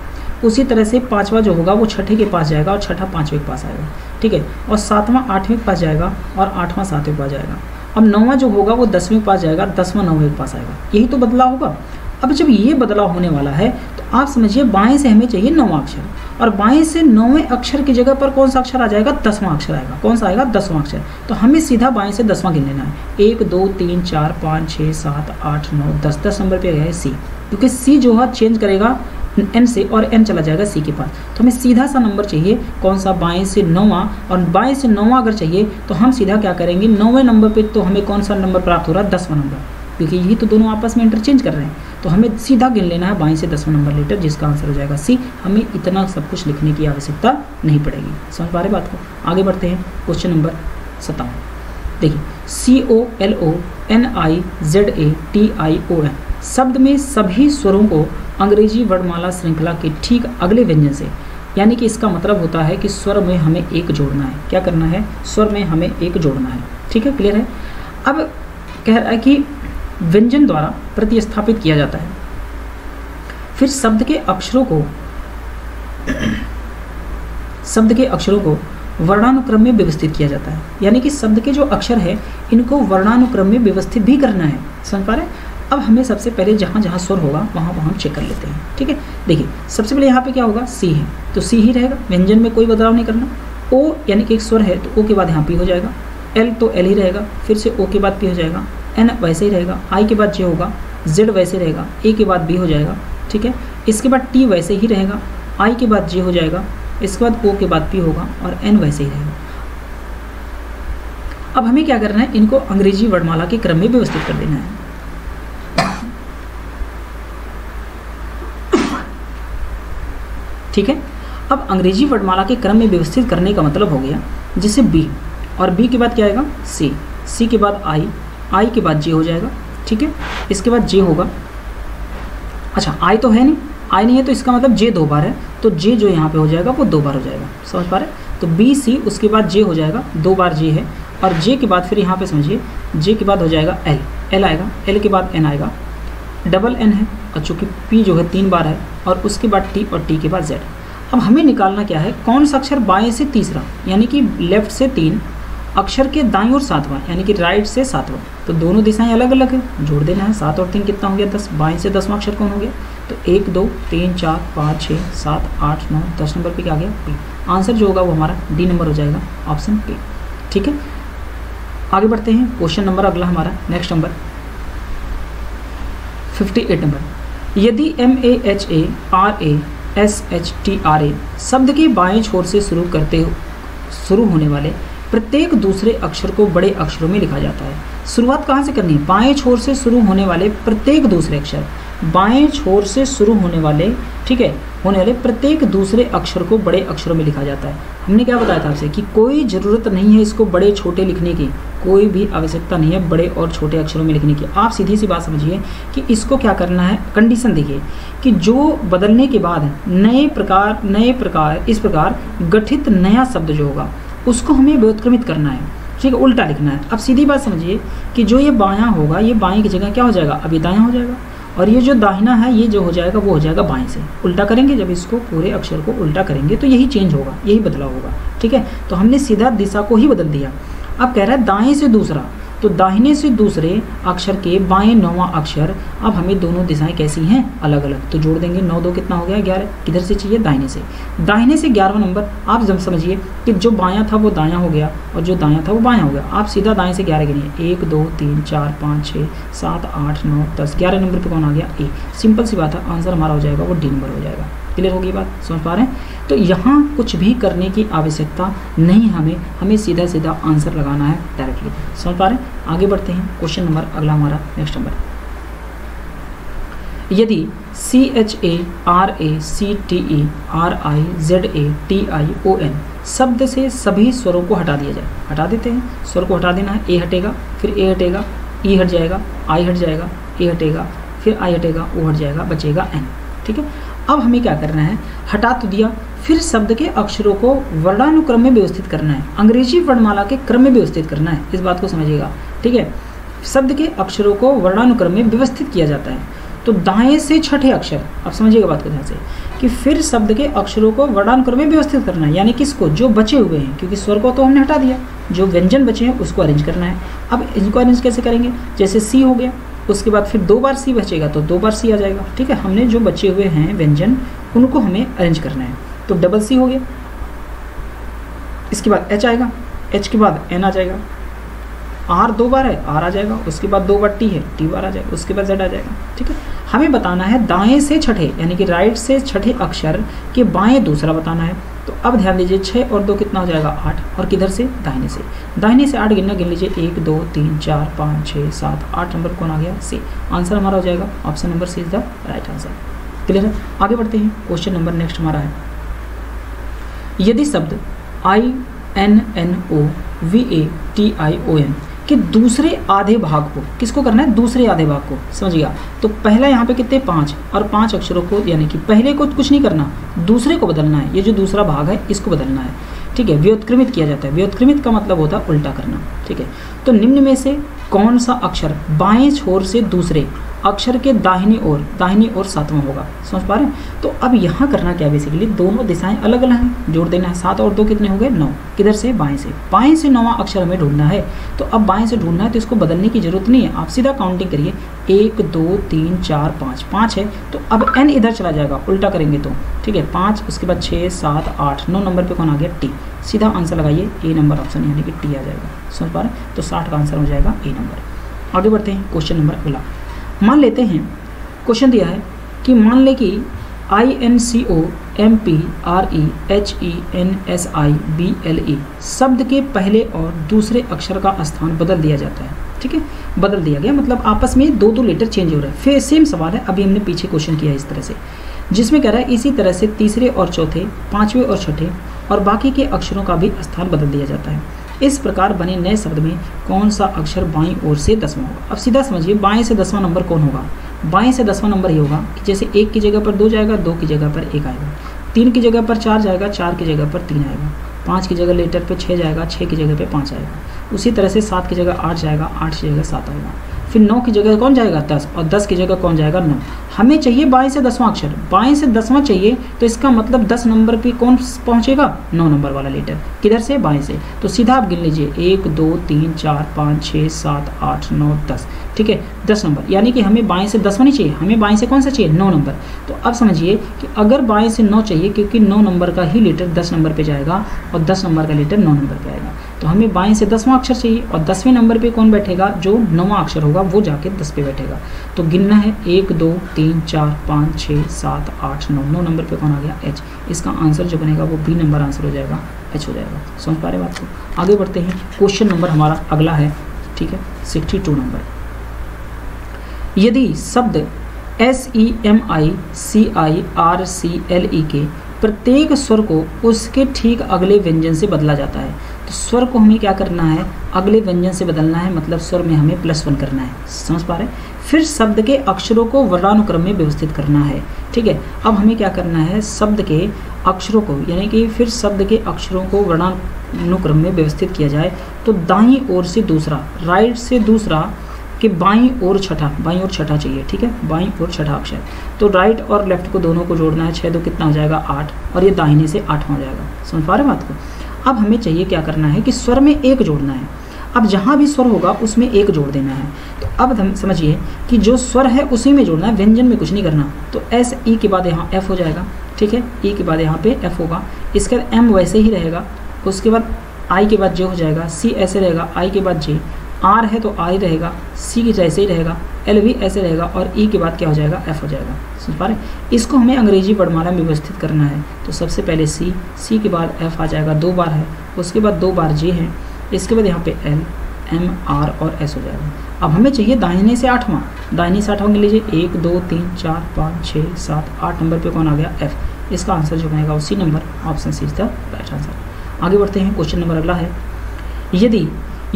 उसी तरह से 5वां जो होगा वो छठे के पास जाएगा और छठा 5वें के पास आएगा, ठीक है, और 7वां 8वें के पास जाएगा और 8वां 7वें के पास जाएगा। अब 9वां जो होगा वो 10वें के पास जाएगा, 10वां 9वें के पास आएगा। यही तो बदलाव होगा। अब जब ये बदलाव होने वाला है तो आप समझिए बाएं से हमें चाहिए 9वां अक्षर, और बाएं से 9वें अक्षर की जगह पर कौन सा अक्षर आ जाएगा 10वां अक्षर आएगा। कौन सा आएगा 10वां अक्षर। तो हमें सीधा बाएं से 10वां गिन लेना है, 1 2 3 4 5 6 7 8 9 10 नंबर पे गया है सी, क्योंकि सी जो है चेंज करेगा एन से, और एन चला जाएगा सी के पास। तो हमें सीधा सा नंबर चाहिए, कौन सा, बाएं से 9वां, और बाएं से 9वां अगर चाहिए तो हम सीधा क्या करेंगे, 9वें नंबर पे तो हमें कौन सा नंबर प्राप्त हो रहा है, 10वां नंबर, क्योंकि यही तो दोनों आपस में इंटरचेंज कर रहे हैं। तो हमें सीधा गिन लेना है बाएं से 10वां नंबर लेटर, जिसका आंसर हो जाएगा सी। हमें इतना सब कुछ लिखने की आवश्यकता नहीं पड़ेगी। समझ पा रहे बात को? आगे बढ़ते हैं, क्वेश्चन नंबर 57। देखिए, COLONIZATION शब्द में सभी स्वरों को अंग्रेजी वर्णमाला श्रृंखला के ठीक अगले व्यंजन से, यानी कि इसका मतलब होता है कि स्वर में हमें एक जोड़ना है। क्या करना है, स्वर में हमें एक जोड़ना है। ठीक है, क्लियर है? अब कह रहा है कि व्यंजन द्वारा प्रतिस्थापित किया जाता है, फिर शब्द के अक्षरों को वर्णानुक्रम में व्यवस्थित किया जाता है, यानी कि शब्द के जो अक्षर है इनको वर्णानुक्रम में व्यवस्थित भी करना है। समझ पा रहे हैं? अब हमें सबसे पहले जहाँ जहाँ स्वर होगा वहाँ हम चेक कर लेते हैं। ठीक है, देखिए सबसे पहले यहाँ पे क्या होगा, सी है तो सी ही रहेगा, व्यंजन में कोई बदलाव नहीं करना। ओ यानी कि एक स्वर है तो ओ के बाद यहाँ पी हो जाएगा, एल तो एल ही रहेगा, फिर से ओ के बाद पी हो जाएगा, एन वैसे ही रहेगा, आई के बाद जे होगा, जेड वैसे रहेगा, ए के बाद बी हो जाएगा। ठीक है, इसके बाद टी वैसे ही रहेगा, आई के बाद जे हो जाएगा, इसके बाद ओ के बाद पी होगा, और एन वैसे ही रहेगा। अब हमें क्या करना है, इनको अंग्रेजी वर्णमाला के क्रम में व्यवस्थित कर देना है। ठीक है, अब अंग्रेजी वर्णमाला के क्रम में व्यवस्थित करने का मतलब हो गया, जैसे बी, और बी के बाद क्या आएगा, सी, सी के बाद आई, आई के बाद जे हो जाएगा। ठीक है, इसके बाद जे होगा, अच्छा आई तो है नहीं, आई नहीं है तो इसका मतलब जे 2 बार है, तो जे जो यहाँ पे हो जाएगा वो 2 बार हो जाएगा। समझ पा रहे? तो बी सी, उसके बाद जे हो जाएगा, 2 बार जे है, और जे के बाद फिर यहाँ पे समझिए, जे के बाद हो जाएगा एल, एल आएगा, एल के बाद एन आएगा, डबल एन है, और चूँकि पी जो है 3 बार है, और उसके बाद टी, और टी के बाद जेड। अब हमें निकालना क्या है, कौन सा अक्षर बाएं से तीसरा, यानी कि लेफ्ट से 3, अक्षर के दाईं और 7वां, यानी कि राइट से 7वां। तो दोनों दिशाएं अलग अलग है, जोड़ देना है। 7 और 3 कितना हो गया, 10। बाएं से 10वां अक्षर कौन हो गया, तो 1 2 3 4 5 6 7 8 9 10 नंबर पे क्या आ गया, पी। आंसर जो होगा वो हमारा डी नंबर हो जाएगा, ऑप्शन पी। ठीक है, आगे बढ़ते हैं, क्वेश्चन नंबर अगला हमारा नेक्स्ट नंबर 58 नंबर। यदि MAHARASHTRA शब्द के बाएं छोर से शुरू होने वाले प्रत्येक दूसरे अक्षर को बड़े अक्षरों में लिखा जाता है। शुरुआत कहाँ से करनी है, बाएं छोर से शुरू होने वाले प्रत्येक दूसरे अक्षर, बाएं छोर से शुरू होने वाले, ठीक है, होने वाले प्रत्येक दूसरे अक्षर को बड़े अक्षरों में लिखा जाता है। हमने क्या बताया था आपसे कि कोई ज़रूरत नहीं है इसको बड़े छोटे लिखने की, कोई भी आवश्यकता नहीं है बड़े और छोटे अक्षरों में लिखने की। आप सीधी सी बात समझिए कि इसको क्या करना है, कंडीशन देखिए कि जो बदलने के बाद नए प्रकार इस प्रकार गठित नया शब्द जो होगा उसको हमें व्युत्क्रमित करना है। ठीक है, उल्टा लिखना है। अब सीधी बात समझिए कि जो ये बायां होगा, ये बाएं की जगह क्या हो जाएगा, अब ये दायां हो जाएगा, और ये जो दाहिना है ये जो हो जाएगा वो हो जाएगा बाएं से। उल्टा करेंगे, जब इसको पूरे अक्षर को उल्टा करेंगे तो यही चेंज होगा, यही बदलाव होगा। ठीक है, तो हमने सीधा दिशा को ही बदल दिया। अब कह रहा है दाएं से दूसरा, तो दाहिने से दूसरे अक्षर के बाएं 9वां अक्षर। अब हमें दोनों दिशाएं कैसी हैं, अलग अलग, तो जोड़ देंगे। 9 2 कितना हो गया, 11। किधर से चाहिए, दाहिने से। दाहिने से 11वां नंबर। आप जब समझिए कि जो बायां था वो दायां हो गया और जो दायां था वो बायां हो गया। आप सीधा दाएं से 11 गिनिए, 1 2 3 4 5 6 7 8 9 10। 11 नंबर पर कौन आ गया, ए। सिंपल सी बात है, आंसर हमारा हो जाएगा वो डी नंबर हो जाएगा। क्लियर होगी बात, समझ पा रहे हैं? तो यहाँ कुछ भी करने की आवश्यकता नहीं, हमें सीधा सीधा आंसर लगाना है डायरेक्टली। समझ पा रहे हैं? आगे बढ़ते हैं, क्वेश्चन नंबर अगला हमारा नेक्स्ट नंबर। यदि CHARACTERIZATION शब्द से सभी स्वरों को हटा दिया जाए, हटा देते हैं, स्वर को हटा देना है। ए हटेगा, फिर ए हटेगा, ई हट जाएगा, आई हट जाएगा, ए हटेगा, फिर आई हटेगा, ओ हट जाएगा, बचेगा एन। ठीक है, अब हमें क्या करना है, हटा तो दिया, फिर शब्द के अक्षरों को वर्णानुक्रम में व्यवस्थित करना है, अंग्रेजी वर्णमाला के क्रम में व्यवस्थित करना है। इस बात को समझिएगा। ठीक है, शब्द के अक्षरों को वर्णानुक्रम में व्यवस्थित किया जाता है। तो दाएं से छठे अक्षर, अब समझिएगा बात को ध्यान से, कि फिर शब्द के अक्षरों को वर्णानुक्रम में व्यवस्थित करना है, यानी किसको, जो बचे हुए हैं, क्योंकि स्वर को तो हमने हटा दिया, जो व्यंजन बचे हैं उसको अरेंज करना है। अब इनको अरेंज कैसे करेंगे, जैसे सी हो गया, उसके बाद फिर 2 बार सी बचेगा तो 2 बार सी आ जाएगा। ठीक है, हमने जो बचे हुए हैं व्यंजन उनको हमें अरेंज करना है। तो डबल सी हो गया, इसके बाद एच आएगा, एच के बाद एन आ जाएगा, आर 2 बार है, आर आ जाएगा, उसके बाद 2 बार टी है, टी बार आ जाएगा, उसके बाद जेड आ जाएगा। ठीक है, हमें बताना है दाएं से छठे यानी कि राइट से छठे अक्षर के बाएं दूसरा बताना है। तो अब ध्यान दीजिए 6 और 2 कितना हो जाएगा 8, और किधर से दाहिने से 8 गिनना, गिन लीजिए 1 2 3 4 5 6 7 8 नंबर कौन आ गया सी। आंसर हमारा हो जाएगा option number C is the right answer. Clear है, आगे बढ़ते हैं। क्वेश्चन नंबर नेक्स्ट हमारा है, यदि शब्द INNOVATION के दूसरे आधे भाग को, किसको करना है दूसरे आधे भाग को, समझिएगा। तो पहला यहाँ पे कितने 5 और 5 अक्षरों को, यानी कि पहले को कुछ नहीं करना, दूसरे को बदलना है। ये जो दूसरा भाग है इसको बदलना है। ठीक है, व्युत्क्रमित किया जाता है। व्युत्क्रमित का मतलब होता है उल्टा करना। ठीक है, तो निम्न में से कौन सा अक्षर बाएं छोर से दूसरे अक्षर के दाहिनी ओर सातवां होगा। समझ पा रहे हैं। तो अब यहाँ करना क्या, बेसिकली दोनों दिशाएं अलग अलग हैं, जोड़ देना है। 7 और 2 कितने हो गए 9, किधर से बाएं से 9वां अक्षर हमें ढूंढना है। तो अब बाएं से ढूंढना है तो इसको बदलने की जरूरत नहीं है, आप सीधा काउंटिंग करिए 1 2 3 4 5, 5 है तो अब n इधर चला जाएगा, उल्टा करेंगे तो। ठीक है, 5 उसके बाद 6 7 8 9 नंबर पे कौन आ गया टी। सीधा आंसर लगाइए ए नंबर ऑप्शन यानी कि टी आ जाएगा। समझ पा रहे हैं, तो 60 का आंसर हो जाएगा ए नंबर। आगे बढ़ते हैं। क्वेश्चन नंबर अगला, मान लेते हैं क्वेश्चन दिया है कि मान ले कि INCOMPREHENSIBLE शब्द के पहले और दूसरे अक्षर का स्थान बदल दिया जाता है। ठीक है, बदल दिया गया मतलब आपस में 2 लेटर चेंज हो रहा है। फिर सेम सवाल है, अभी हमने पीछे क्वेश्चन किया इस तरह से, जिसमें कह रहा है इसी तरह से तीसरे और चौथे, पांचवें और छठे और बाकी के अक्षरों का भी स्थान बदल दिया जाता है। इस प्रकार बने नए शब्द में कौन सा अक्षर बाईं ओर से 10वां होगा। अब सीधा समझिए, बाएं से 10वां नंबर कौन होगा। बाएं से 10वां नंबर ये होगा कि जैसे 1 की जगह पर 2 जाएगा, 2 की जगह पर 1 आएगा, 3 की जगह पर 4 जाएगा, 4 की जगह पर 3 आएगा, 5 की जगह लेटर पे 6 जाएगा, 6 की जगह पे 5 आएगा, उसी तरह से 7 की जगह 8 जाएगा, 8 की जगह 7 आएगा, फिर 9 की जगह कौन जाएगा 10 और 10 की जगह कौन जाएगा 9। हमें चाहिए बाएं से 10वां अक्षर, बाएं से 10वां चाहिए तो इसका मतलब 10 नंबर पे कौन पहुंचेगा 9 नंबर वाला लेटर, किधर से बाएं से। तो सीधा आप गिन लीजिए 1 2 3 4 5 6 7 8 9 10। ठीक है, 10 नंबर, यानी कि हमें बाएं से 10वां नहीं चाहिए, हमें बाएं से कौन सा चाहिए 9 नंबर। तो अब समझिए कि अगर बाएं से 9 चाहिए, क्योंकि 9 नंबर का ही लेटर 10 नंबर पे जाएगा और 10 नंबर का लेटर 9 नंबर पे आएगा, तो हमें बाएं से 10वां अक्षर चाहिए और 10वें नंबर पे कौन बैठेगा, जो 9वां अक्षर होगा वो जाके 10 पे बैठेगा। तो गिनना है 1 2 3 4 5 6 7 8 9, 9 नंबर पे कौन आ गया एच। इसका आंसर जो बनेगा वो बी नंबर आंसर हो जाएगा, एच हो जाएगा। समझ पा रहे बात को। आगे बढ़ते हैं। क्वेश्चन नंबर हमारा अगला है, ठीक है 62 नंबर। यदि शब्द SEMICIRCLE के प्रत्येक स्वर को उसके ठीक अगले व्यंजन से बदला जाता है, तो स्वर को हमें क्या करना है अगले व्यंजन से बदलना है, मतलब स्वर में हमें +1 करना है। समझ पा रहे हैं। फिर शब्द के अक्षरों को वर्णानुक्रम में व्यवस्थित करना है। ठीक है, अब हमें क्या करना है शब्द के अक्षरों को, यानी कि फिर शब्द के अक्षरों को वर्णानुक्रम में व्यवस्थित किया जाए तो दाईं ओर से दूसरा, राइट से दूसरा कि बाईं ओर छठा चाहिए। ठीक है, बाईं ओर छठा अक्षर, तो राइट और लेफ्ट को दोनों को जोड़ना है। 6 2 कितना हो जाएगा 8 और ये दाहिने से 8वां हो जाएगा। समझ पा रहे बात को। अब हमें चाहिए क्या करना है कि स्वर में 1 जोड़ना है। अब जहाँ भी स्वर होगा उसमें 1 जोड़ देना है। तो अब हम समझिए कि जो स्वर है उसी में जोड़ना है, व्यंजन में कुछ नहीं करना। तो एस ई के बाद यहाँ एफ हो जाएगा। ठीक है, ई के बाद यहाँ पे एफ होगा, इसके बाद एम वैसे ही रहेगा, उसके बाद आई के बाद जे हो जाएगा, सी ऐसे रहेगा, आई के बाद जे, आर है तो आई रहेगा, सी की जैसे ही रहेगा, एल भी ऐसे रहेगा और ई के बाद क्या हो जाएगा एफ हो जाएगा। समझ पा रहे। इसको हमें अंग्रेजी वर्णमाला में व्यवस्थित करना है। तो सबसे पहले सी के बाद एफ आ जाएगा, 2 बार है, उसके बाद 2 बार जे है, इसके बाद यहाँ पे एल एम आर और एस हो जाएगा। अब हमें चाहिए दाहिने से 8वां, दाहिने से 8वां लीजिए 1 2 3 4 5 6 7 8 नंबर पे कौन आ गया एफ। इसका आंसर जो बनेगा उसी number, option C is the right answer. आगे बढ़ते हैं। क्वेश्चन नंबर अगला है, यदि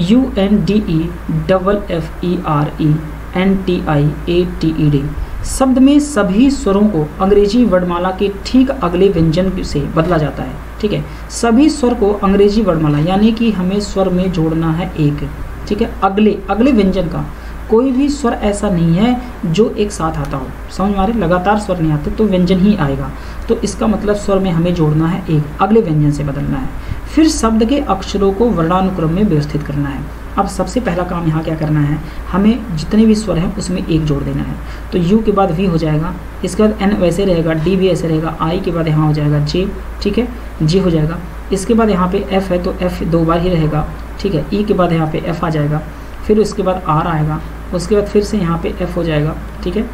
UNDEFFERENTIATED शब्द में सभी स्वरों को अंग्रेजी वर्णमाला के ठीक अगले व्यंजन से बदला जाता है। ठीक है, सभी स्वर को अंग्रेजी वर्णमाला, यानी कि हमें स्वर में जोड़ना है 1। ठीक है, अगले व्यंजन का कोई भी स्वर ऐसा नहीं है जो एक साथ आता हो। समझ में, लगातार स्वर नहीं आते तो व्यंजन ही आएगा। तो इसका मतलब स्वर में हमें जोड़ना है 1, अगले व्यंजन से बदलना है। फिर शब्द के अक्षरों को वर्णानुक्रम में व्यवस्थित करना है। अब सबसे पहला काम यहाँ क्या करना है, हमें जितने भी स्वर हैं उसमें 1 जोड़ देना है। तो यू के बाद वी हो जाएगा, इसके बाद एन वैसे रहेगा, डी भी ऐसे रहेगा, आई के बाद यहाँ हो जाएगा जे। ठीक है, जे हो जाएगा, इसके बाद यहाँ पे एफ है तो एफ 2 बार ही रहेगा। ठीक है, ई के बाद यहाँ पे एफ आ जाएगा, फिर उसके बाद आर आएगा, उसके बाद फिर से यहाँ पे एफ हो जाएगा, ठीक है।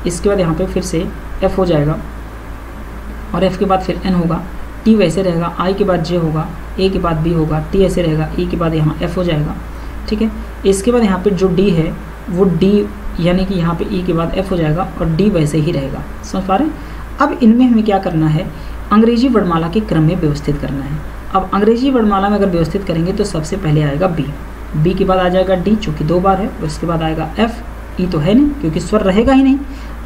इसके बाद यहाँ पे फिर से एफ हो जाएगा और एफ के बाद फिर एन होगा, टी वैसे रहेगा, आई के बाद जे होगा, ए के बाद बी होगा, टी ऐसे रहेगा, ई के बाद यहाँ एफ हो जाएगा, ठीक है। इसके बाद यहाँ पे जो डी है वो डी यानी कि यहाँ पे ई के बाद एफ हो जाएगा और डी वैसे ही रहेगा, समझ पा रहे हैं। अब इनमें हमें क्या करना है, अंग्रेजी वर्णमाला के क्रम में व्यवस्थित करना है। अब अंग्रेजी वर्णमाला में अगर व्यवस्थित करेंगे तो सबसे पहले आएगा बी, बी के बाद आ जाएगा डी चूँकि 2 बार है, उसके बाद आएगा एफ, ई तो है नहीं क्योंकि स्वर रहेगा ही नहीं।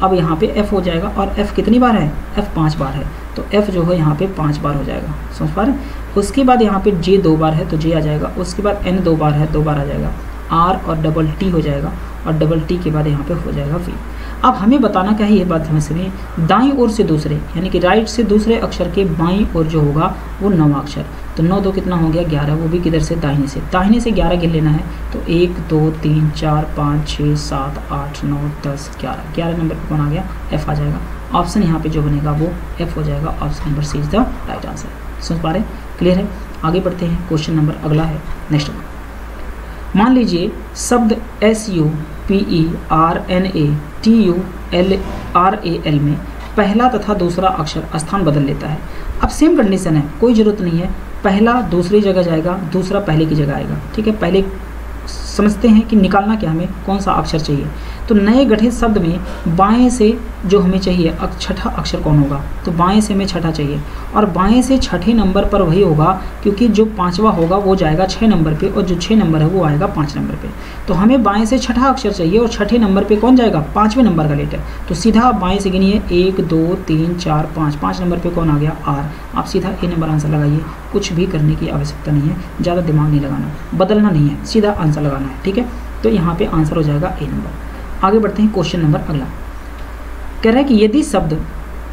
अब यहाँ पे एफ हो जाएगा और एफ कितनी बार है, एफ 5 बार है, तो एफ जो है यहाँ पे 5 बार हो जाएगा, समझ पा रहे हैं। उसके बाद यहाँ पे जे 2 बार है तो जे आ जाएगा, उसके बाद एन 2 बार है 2 बार आ जाएगा, आर और डबल टी हो जाएगा और डबल टी के बाद यहाँ पे हो जाएगा वी। अब हमें बताना क्या है, ये बात हमें सुनिए, दाईं ओर से दूसरे यानी कि राइट से दूसरे अक्षर के बाईं ओर जो होगा वो 9 अक्षर, तो 9 2 कितना हो गया 11, वो भी किधर से, दाहिने से 11 गिन लेना है। तो 1 2 3 4 5 6 7 8 9 10 11 नंबर पर कौन आ गया, एफ आ जाएगा। ऑप्शन यहाँ पे जो बनेगा वो एफ हो जाएगा, option number C is the right answer. समझ पा रहे हैं, क्लियर है। आगे बढ़ते हैं, क्वेश्चन नंबर अगला है नेक्स्ट। मान लीजिए शब्द SUPERNATULRAL में पहला तथा दूसरा अक्षर स्थान बदल लेता है। अब सेम कंडीशन है, कोई ज़रूरत नहीं है, पहला दूसरी जगह जाएगा, दूसरा पहले की जगह आएगा, ठीक है। पहले समझते हैं कि निकालना क्या, हमें कौन सा अक्षर चाहिए। तो नए गठित शब्द में बाएं से जो हमें चाहिए छठा अक्षर कौन होगा, तो बाएं से हमें छठा चाहिए और बाएं से छठे नंबर पर वही होगा क्योंकि जो 5वां होगा वो जाएगा 6 नंबर पे और जो 6 नंबर है वो आएगा 5 नंबर पे। तो हमें बाएं से छठा अक्षर चाहिए और छठे नंबर पे कौन जाएगा, 5वें नंबर का लेटर। तो सीधा बाएं से गिनिए 1 2 3 4 5, 5 नंबर पर कौन आ गया, आर। आप सीधा ए नंबर आंसर लगाइए, कुछ भी करने की आवश्यकता नहीं है, ज़्यादा दिमाग नहीं लगाना, बदलना नहीं है, सीधा आंसर लगाना है, ठीक है। तो यहाँ पे आंसर हो जाएगा ए नंबर। आगे बढ़ते हैं, क्वेश्चन नंबर अगला कह रहा है कि यदि शब्द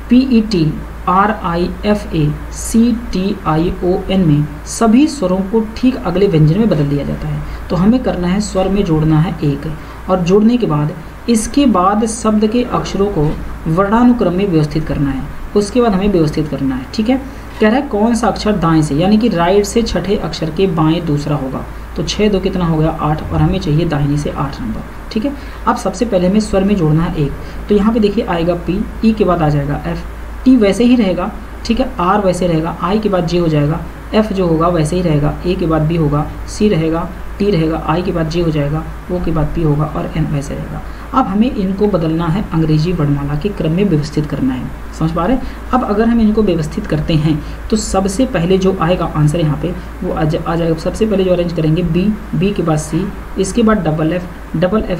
PETRIFACTION में सभी स्वरों को ठीक अगले व्यंजन में बदल दिया जाता है, तो हमें करना है स्वर में जोड़ना है 1 और जोड़ने के बाद इसके बाद शब्द के अक्षरों को वर्णानुक्रम में व्यवस्थित करना है, उसके बाद हमें व्यवस्थित करना है, ठीक है। कह रहा है कौन सा अक्षर दाएं से यानी कि राइट से छठे अक्षर के बाएं दूसरा होगा। तो 6 2 कितना हो गया 8 और हमें चाहिए दाहिनी से 8 नंबर, ठीक है। अब सबसे पहले हमें स्वर में जोड़ना है 1, तो यहाँ पे देखिए आएगा पी, ई के बाद आ जाएगा एफ, टी वैसे ही रहेगा, ठीक है, आर वैसे रहेगा, आई के बाद जे हो जाएगा, एफ जो होगा वैसे ही रहेगा, ए के बाद बी होगा, सी रहेगा, टी रहेगा, आई के बाद जे हो जाएगा, ओ के बाद पी होगा और एन वैसे रहेगा। अब हमें इनको बदलना है, अंग्रेजी वर्णमाला के क्रम में व्यवस्थित करना है, समझ पा रहे हैं। अब अगर हम इनको व्यवस्थित करते हैं तो सबसे पहले जो आएगा आंसर यहाँ पे वो आ जाएगा। सबसे पहले जो अरेंज करेंगे बी, बी के बाद सी, इसके बाद डबल एफ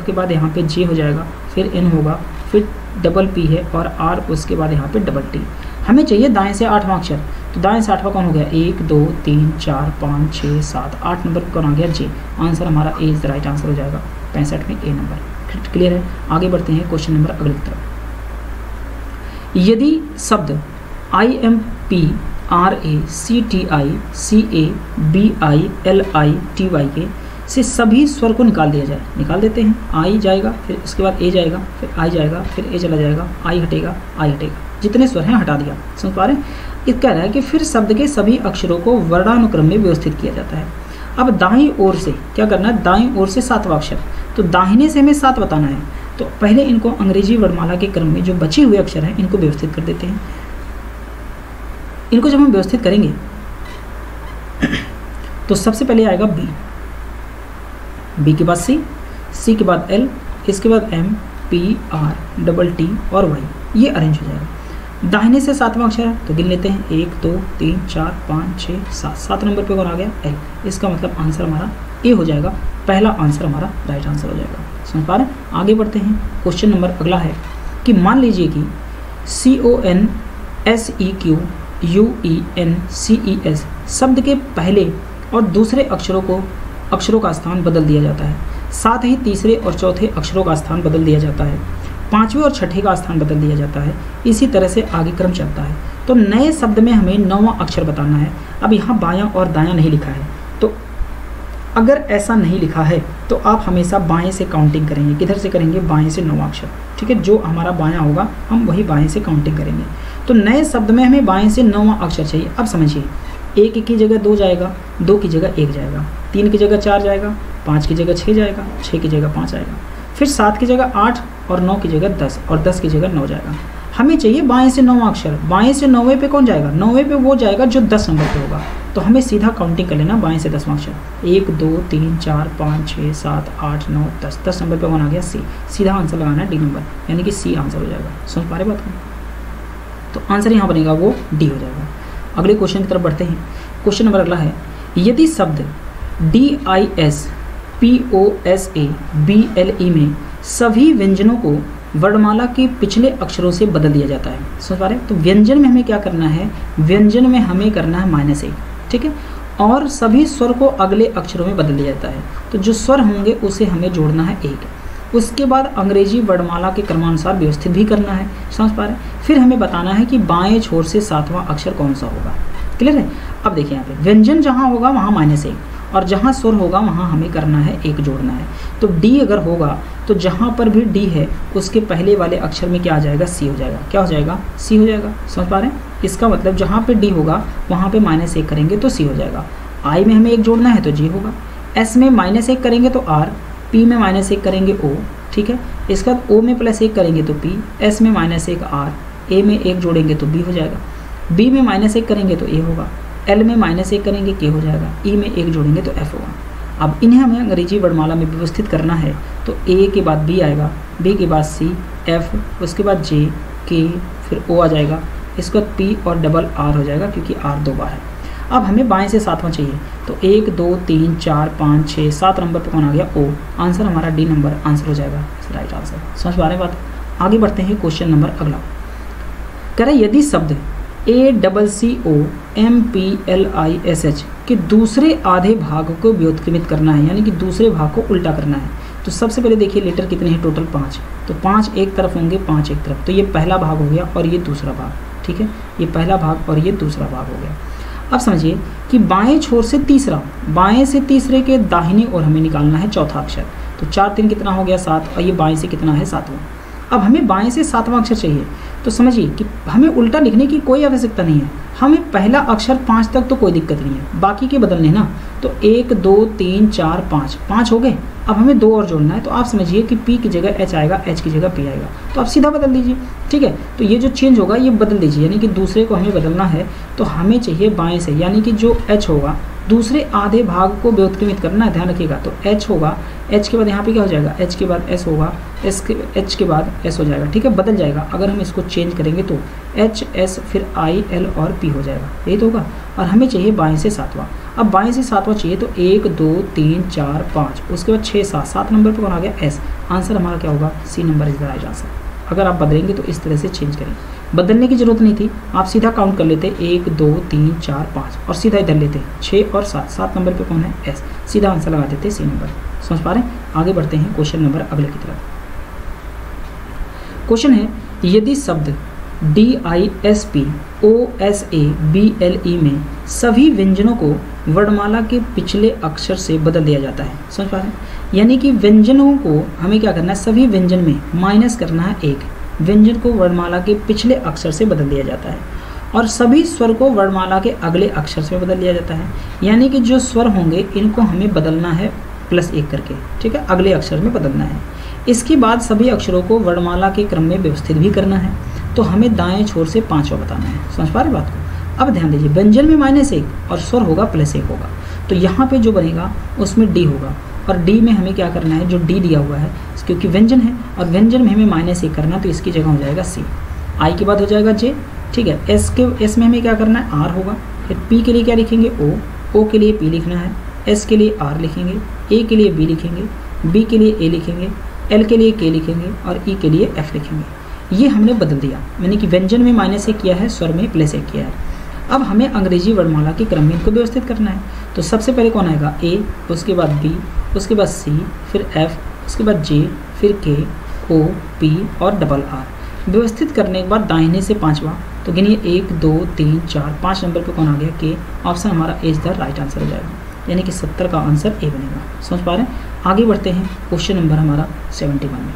के बाद यहाँ पे जे हो जाएगा, फिर एन होगा, फिर डबल पी है और आर, उसके बाद यहाँ पे डबल टी। हमें चाहिए दाएं से 8वां अक्षर, तो दाएं से 8वां कौन हो गया, 1 2 3 4 5 6 7 8 नंबर कौन आ गया, जे। आंसर हमारा ए इज द राइट आंसर हो जाएगा, 65 में ए नंबर। क्लियर है। आगे बढ़ते हैं क्वेश्चन नंबर अगले की तरफ। यदि शब्द IMPRACTICABILITY के से सभी स्वर को निकाल दिया जाए, निकाल देते हैं। आई जाएगा, फिर उसके बाद ए जाएगा, फिर आई जाएगा, फिर ए चला जाएगा, आई हटेगा, जितने स्वर हैं हटा दिया, समझ पा रहे हैं। ये कह रहा है कि फिर शब्द के सभी अक्षरों को वर्णानुक्रम में व्यवस्थित किया जाता है। अब दाईं ओर से क्या करना है, दाईं ओर से 7वां अक्षर, तो दाहिने से हमें 7 बताना है। तो पहले इनको अंग्रेजी वर्णमाला के क्रम में जो बचे हुए अक्षर हैं इनको व्यवस्थित कर देते हैं। इनको जब हम व्यवस्थित करेंगे तो सबसे पहले आएगा बी, बी के बाद सी, सी के बाद एल, इसके बाद M, P, R, double T और वाई, ये अरेंज हो जाएगा। दाहिने से 7वां अक्षर है तो गिन लेते हैं 1 2 3 4 5 6 7, 7 नंबर पे कौन आ गया, एल। इसका मतलब आंसर हमारा ए हो जाएगा, पहला आंसर हमारा राइट आंसर हो जाएगा, समझ पा रहे हैं। आगे बढ़ते हैं, क्वेश्चन नंबर अगला है कि मान लीजिए कि CONSEQUENCES शब्द के पहले और दूसरे अक्षरों का स्थान बदल दिया जाता है, साथ ही तीसरे और चौथे अक्षरों का स्थान बदल दिया जाता है, 5वें और छठे का स्थान बदल दिया जाता है। इसी तरह से आगे क्रम चलता है। तो नए शब्द में हमें 9वां अक्षर बताना है। अब यहाँ बायां और दायां नहीं लिखा है, तो अगर ऐसा नहीं लिखा है तो आप हमेशा बाएं से काउंटिंग करेंगे। किधर से करेंगे, बाएं से 9वां अक्षर, ठीक है। जो हमारा बायां होगा हम वही बाएं से काउंटिंग करेंगे। तो नए शब्द में हमें बाएं से 9वां अक्षर चाहिए। अब समझिए, 1 की जगह 2 जाएगा, 2 की जगह 1 जाएगा, 3 की जगह 4 जाएगा, 5 की जगह 6 जाएगा, 6 की जगह 5 आएगा, फिर 7 की जगह 8 और 9 की जगह 10 और 10 की जगह 9 जाएगा। हमें चाहिए बाएं से 9वां अक्षर, बाएं से 9वें पे कौन जाएगा, 9वें पे वो जाएगा जो 10 नंबर पे होगा। तो हमें सीधा काउंटिंग कर लेना बाएं से 10वां अक्षर, 1 2 3 4 5 6 7 8 9 10, 10 नंबर पे कौन आ गया, सी। सीधा आंसर लगाना है डी नंबर, यानी कि सी आंसर हो जाएगा। समझ पा रहे बात को? तो आंसर यहाँ बनेगा वो डी हो जाएगा। अगले क्वेश्चन की तरफ बढ़ते हैं। क्वेश्चन नंबर अगला है, यदि शब्द DISPOSABLE में सभी व्यंजनों को वर्णमाला के पिछले अक्षरों से बदल दिया जाता है। समझ पा रहे हैं? तो व्यंजन में हमें क्या करना है, व्यंजन में हमें करना है -1, ठीक है, और सभी स्वर को अगले अक्षरों में बदल दिया जाता है। तो जो स्वर होंगे उसे हमें जोड़ना है 1, उसके बाद अंग्रेजी वर्णमाला के क्रमानुसार व्यवस्थित भी करना है। समझ पा रहे हैं? फिर हमें बताना है कि बाएं छोर से 7वां अक्षर कौन सा होगा। क्लियर है? अब देखिए यहाँ पे व्यंजन जहाँ होगा वहाँ -1 और जहाँ स्वर होगा वहाँ हमें करना है 1 जोड़ना है। तो डी अगर होगा तो जहाँ पर भी डी है उसके पहले वाले अक्षर में क्या आ जाएगा, सी हो जाएगा। क्या हो जाएगा, सी हो जाएगा। समझ पा रहे हैं? इसका मतलब जहाँ पे डी होगा वहाँ पे -1 करेंगे तो सी हो जाएगा। आई में हमें 1 जोड़ना है तो जी होगा, एस में -1 करेंगे तो आर, पी में -1 करेंगे ओ, ठीक है। इसके बाद ओ में +1 करेंगे तो पी, एस में -1 आर, ए में 1 जोड़ेंगे तो बी हो जाएगा, बी में -1 करेंगे तो ए होगा, एल में -1 करेंगे के हो जाएगा, ई में 1 जोड़ेंगे तो एफ होगा। अब इन्हें हमें अंग्रेजी वर्णमाला में व्यवस्थित करना है। तो ए के बाद बी आएगा, बी के बाद सी, एफ, उसके बाद जे, के, फिर ओ आ जाएगा, इसके बाद पी और डबल आर हो जाएगा क्योंकि आर 2 बार है। अब हमें बाएं से 7वां चाहिए। तो 1 2 3 4 5 6 7 नंबर पर कौन आ गया, ओ। आंसर हमारा डी नंबर आंसर हो जाएगा, राइट आंसर। समझ पा रहे हैं बात? आगे बढ़ते हैं क्वेश्चन नंबर अगला। कह रहे यदि शब्द ACCOMPLISH के दूसरे आधे भाग को व्युत्क्रमित करना है, यानी कि दूसरे भाग को उल्टा करना है। तो सबसे पहले देखिए लेटर कितने हैं, टोटल 5। तो 5 एक तरफ होंगे, 5 एक तरफ। तो ये पहला भाग हो गया और ये दूसरा भाग, ठीक है। ये पहला भाग और ये दूसरा भाग हो गया। अब समझिए कि बाएं छोर से तीसरा, बाएं से तीसरे के दाहिनी ओर हमें निकालना है चौथा अक्षर। तो 4 3 कितना हो गया, 7, और ये बाएं से कितना है, 7वां। अब हमें बाएं से 7वां अक्षर चाहिए। तो समझिए कि हमें उल्टा लिखने की कोई आवश्यकता नहीं है, हमें पहला अक्षर 5 तक तो कोई दिक्कत नहीं है, बाकी के बदलने ना। तो 1 2 3 4 5 हो गए। अब हमें 2 और जोड़ना है। तो आप समझिए कि P की जगह H आएगा, H की जगह P आएगा। तो आप सीधा बदल दीजिए, ठीक है। तो ये जो चेंज होगा ये बदल दीजिए, यानी कि दूसरे को हमें बदलना है। तो हमें चाहिए बाएं से, यानी कि जो H होगा दूसरे आधे भाग को व्युत्क्रमित करना है, ध्यान रखिएगा। तो H होगा, H के बाद यहाँ पे क्या हो जाएगा, H के बाद S होगा, H के बाद S हो जाएगा, ठीक है, बदल जाएगा। अगर हम इसको चेंज करेंगे तो H S फिर I L और P हो जाएगा, यही तो होगा। और हमें चाहिए बाएं से 7वां। अब बाएं से 7वां चाहिए तो 1 2 3 4 5, उसके बाद 6 7 नंबर पर कौन आ गया, S। आंसर हमारा क्या होगा, C number is the right answer. अगर आप बदलेंगे तो इस तरह से चेंज करें, बदलने की जरूरत नहीं थी, आप सीधा काउंट कर लेते 1 2 3 4 5 और सीधा इधर लेते 6 और 7 नंबर पे कौन है, एस। सीधा आंसर लगा देते सी नंबर। समझ पा रहे हैं? आगे बढ़ते हैं क्वेश्चन नंबर अगले की तरफ। क्वेश्चन है यदि शब्द DISPOSABLE में सभी व्यंजनों को वर्णमाला के पिछले अक्षर से बदल दिया जाता है। समझ पा रहे हैं? यानी कि व्यंजनों को हमें क्या करना है, सभी व्यंजन में माइनस करना है 1, व्यंजन को वर्णमाला के पिछले अक्षर से बदल दिया जाता है, और सभी स्वर को वर्णमाला के अगले अक्षर से बदल दिया जाता है। यानी कि जो स्वर होंगे इनको हमें बदलना है +1 करके, ठीक है, अगले अक्षर में बदलना है। इसके बाद सभी अक्षरों को वर्णमाला के क्रम में व्यवस्थित भी करना है। तो हमें दाएं छोर से 5वां बताना है। समझ पा रहे बात को? अब ध्यान दीजिए, व्यंजन में -1 और स्वर होगा +1 होगा। तो यहाँ पे जो बनेगा उसमें डी होगा, और डी में हमें क्या करना है, जो डी दिया हुआ है क्योंकि व्यंजन है और व्यंजन में हमें -1 करना, तो इसकी जगह हो जाएगा सी। आई के बाद हो जाएगा जे, ठीक है। एस में हमें क्या करना है, आर होगा। फिर पी के लिए क्या लिखेंगे, ओ के लिए पी लिखना है, एस के लिए आर लिखेंगे, ए के लिए बी लिखेंगे, बी के लिए ए लिखेंगे, एल के लिए के लिखेंगे और ई के लिए एफ लिखेंगे। ये हमने बदल दिया, यानी कि व्यंजन में -1 किया है, स्वर में +1 किया है। अब हमें अंग्रेजी वर्णमाला के क्रम में इनको व्यवस्थित करना है। तो सबसे पहले कौन आएगा, ए, उसके बाद बी, उसके बाद सी, फिर एफ, उसके बाद जे, फिर के, ओ, पी और डबल आर। व्यवस्थित करने के बाद दाहिने से 5वां, तो गिनिए 1 2 3 4 5 नंबर पे कौन आ गया, के। ऑप्शन हमारा ए इज द राइट आंसर हो जाएगा, यानी कि 70 का आंसर ए बनेगा। समझ पा रहे हैं? आगे बढ़ते हैं क्वेश्चन नंबर हमारा 71 में।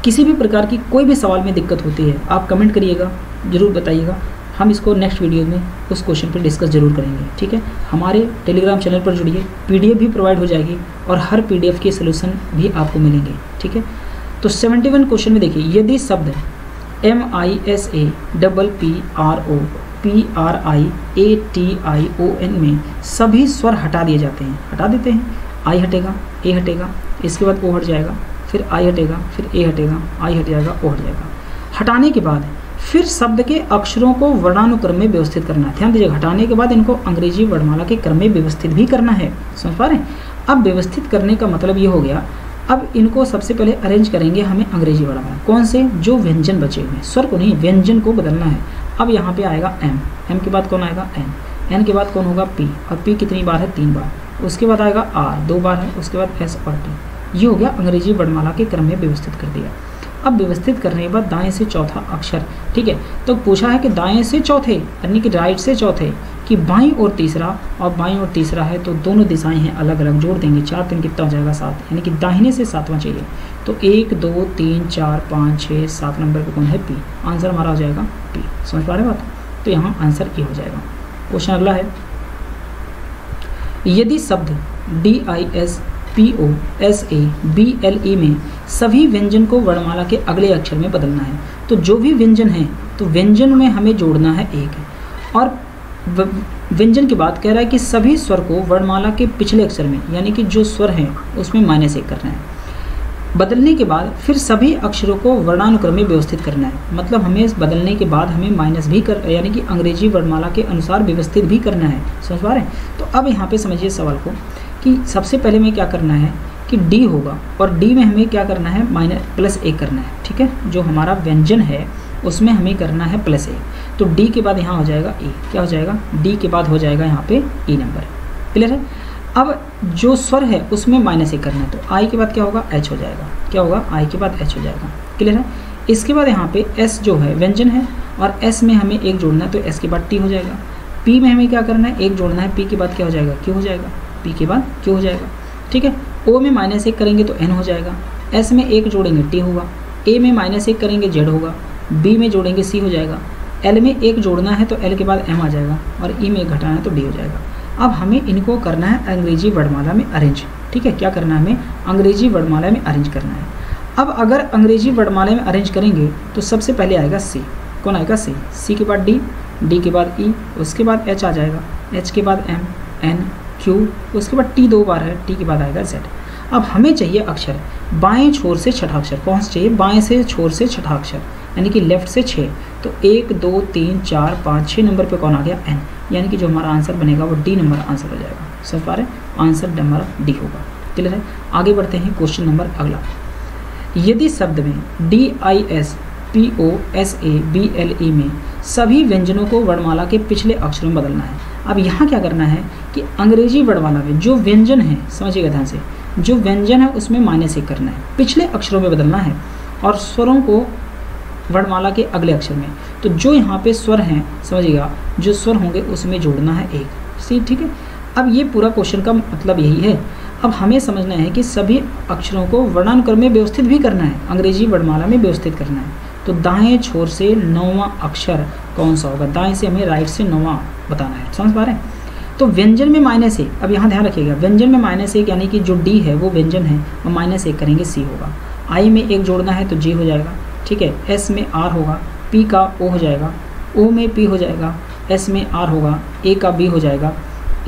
किसी भी प्रकार की कोई भी सवाल में दिक्कत होती है आप कमेंट करिएगा, ज़रूर बताइएगा। हम इसको नेक्स्ट वीडियो में उस क्वेश्चन पर डिस्कस जरूर करेंगे, ठीक है। हमारे टेलीग्राम चैनल पर जुड़िए, PDF भी प्रोवाइड हो जाएगी और हर PDF के सोल्यूशन भी आपको मिलेंगे, ठीक है। तो 71 क्वेश्चन में देखिए, यदि शब्द MISAPPROPRIATION में सभी स्वर हटा दिए जाते हैं, हटा देते हैं, आई हटेगा, ए हटेगा, इसके बाद ओ हट जाएगा, फिर आई हटेगा, फिर ए हटेगा, आई हट जाएगा, ओ हट जाएगा। हटाने के बाद फिर शब्द के अक्षरों को वर्णानुक्रम में व्यवस्थित करना है। ध्यान दीजिएगा, हटाने के बाद इनको अंग्रेजी वर्णमाला के क्रम में व्यवस्थित भी करना है, समझ पा रहे हैं। अब व्यवस्थित करने का मतलब ये हो गया, अब इनको सबसे पहले अरेंज करेंगे हमें अंग्रेजी वर्णमाला, कौन से, जो व्यंजन बचे हुए हैं, स्वर को नहीं व्यंजन को बदलना है। अब यहाँ पे आएगा एम, एम के बाद कौन आएगा एन, एन के बाद कौन होगा पी, और पी कितनी बार है 3 बार, उसके बाद आएगा आर 2 बार है, उसके बाद एस और टी। ये हो गया अंग्रेजी वर्णमाला के क्रम में व्यवस्थित कर दिया। अब व्यवस्थित करने के बाद दाएं से चौथा अक्षर, ठीक है। तो पूछा है कि दाएं से चौथे यानी कि राइट से चौथे, कि बाईं और तीसरा, और बाईं और तीसरा है तो दोनों दिशाएं हैं अलग अलग, जोड़ देंगे 4 3 कितना हो जाएगा 7, यानी कि दाहिने से 7वां चाहिए। तो 1 2 3 4 5 6 7 नंबर पे कौन है पी, आंसर हमारा हो जाएगा पी। समझ पा रहे बात, तो यहाँ आंसर ए हो जाएगा। क्वेश्चन अगला है, यदि शब्द DISPOSABLE में सभी व्यंजन को वर्णमाला के अगले अक्षर में बदलना है, तो जो भी व्यंजन है तो व्यंजन में हमें जोड़ना है 1, और व्यंजन की बात कह रहा है कि सभी स्वर को वर्णमाला के पिछले अक्षर में, यानी कि जो स्वर हैं उसमें -1 करना है। बदलने के बाद फिर सभी अक्षरों को वर्णानुक्रम में व्यवस्थित करना है, मतलब हमें इस बदलने के बाद हमें माइनस भी कर, यानी कि अंग्रेजी वर्णमाला के अनुसार व्यवस्थित भी करना है। समझ पा रहे हैं। तो अब यहाँ पे समझिए सवाल को कि सबसे पहले में क्या करना है कि डी होगा, और डी में हमें क्या करना है +1 करना है, ठीक है। जो हमारा व्यंजन है उसमें हमें करना है +1, तो डी के बाद यहाँ हो जाएगा ए, क्या हो जाएगा डी के बाद हो जाएगा यहाँ पे ई नंबर, क्लियर है। अब जो स्वर है उसमें -1 करना है, तो आई के बाद क्या होगा एच हो जाएगा, क्या होगा आई के बाद एच हो जाएगा, क्लियर है। इसके बाद यहाँ पे एस जो है व्यंजन है, और एस में हमें 1 जोड़ना है, तो एस के बाद टी हो जाएगा। पी में हमें क्या करना है 1 जोड़ना है, पी के बाद क्या हो जाएगा क्यू हो जाएगा, पी के बाद क्यू हो जाएगा, ठीक है। ओ में -1 करेंगे तो एन हो जाएगा, एस में 1 जोड़ेंगे टी होगा, ए में -1 करेंगे जेड होगा, बी में जोड़ेंगे सी हो जाएगा, एल में 1 जोड़ना है तो एल के बाद एम आ जाएगा, और ई में 1 घटाना है तो डी हो जाएगा। अब हमें इनको करना है अंग्रेजी वर्णमाला में अरेंज, ठीक है। क्या करना है हमें अंग्रेजी वर्णमाला में अरेंज करना है। अब अगर अंग्रेजी वर्णमाला में अरेंज करेंगे तो सबसे पहले आएगा सी, कौन आएगा सी, सी के बाद डी, डी के बाद ई, उसके बाद एच आ जाएगा, एच के बाद एम, एन, क्यू, उसके बाद टी 2 बार है, टी के बाद आएगा जेड। अब हमें चाहिए अक्षर बाएं छोर से छठा अक्षर, कौन सा चाहिए बाएं से छोर से छठा अक्षर, यानी कि लेफ्ट से 6, तो 1 2 3 4 5 6 नंबर पे कौन आ गया एन, यानी कि जो हमारा आंसर बनेगा वो डी नंबर आंसर हो जाएगा। समझ पा रहे हैं, आंसर नंबर डी होगा, क्लियर है। आगे बढ़ते हैं क्वेश्चन नंबर अगला, यदि शब्द में DISPOSABLE में सभी व्यंजनों को वर्णमाला के पिछले अक्षरों में बदलना है। अब यहाँ क्या करना है कि अंग्रेजी वर्णमाला में जो व्यंजन है, समझिएगा ध्यान से, जो व्यंजन है उसमें -1 करना है, पिछले अक्षरों में बदलना है, और स्वरों को वर्णमाला के अगले अक्षर में। तो जो यहाँ पे स्वर हैं समझिएगा, जो स्वर होंगे उसमें जोड़ना है 1, सी, ठीक है। अब ये पूरा क्वेश्चन का मतलब यही है। अब हमें समझना है कि सभी अक्षरों को वर्णानुक्रम में व्यवस्थित भी करना है, अंग्रेजी वर्णमाला में व्यवस्थित करना है। तो दाएं छोर से 9वां अक्षर कौन सा होगा, दाएं से हमें राइट से 9वां बताना है, समझ पा रहे हैं। तो व्यंजन में -1, अब यहाँ ध्यान रखिएगा, व्यंजन में -1 यानी कि जो डी है वो व्यंजन है, और -1 करेंगे सी होगा, आई में 1 जोड़ना है तो जी हो जाएगा, ठीक है। एस में आर होगा, पी का ओ हो जाएगा, ओ में पी हो जाएगा, एस में आर होगा, ए का बी हो जाएगा,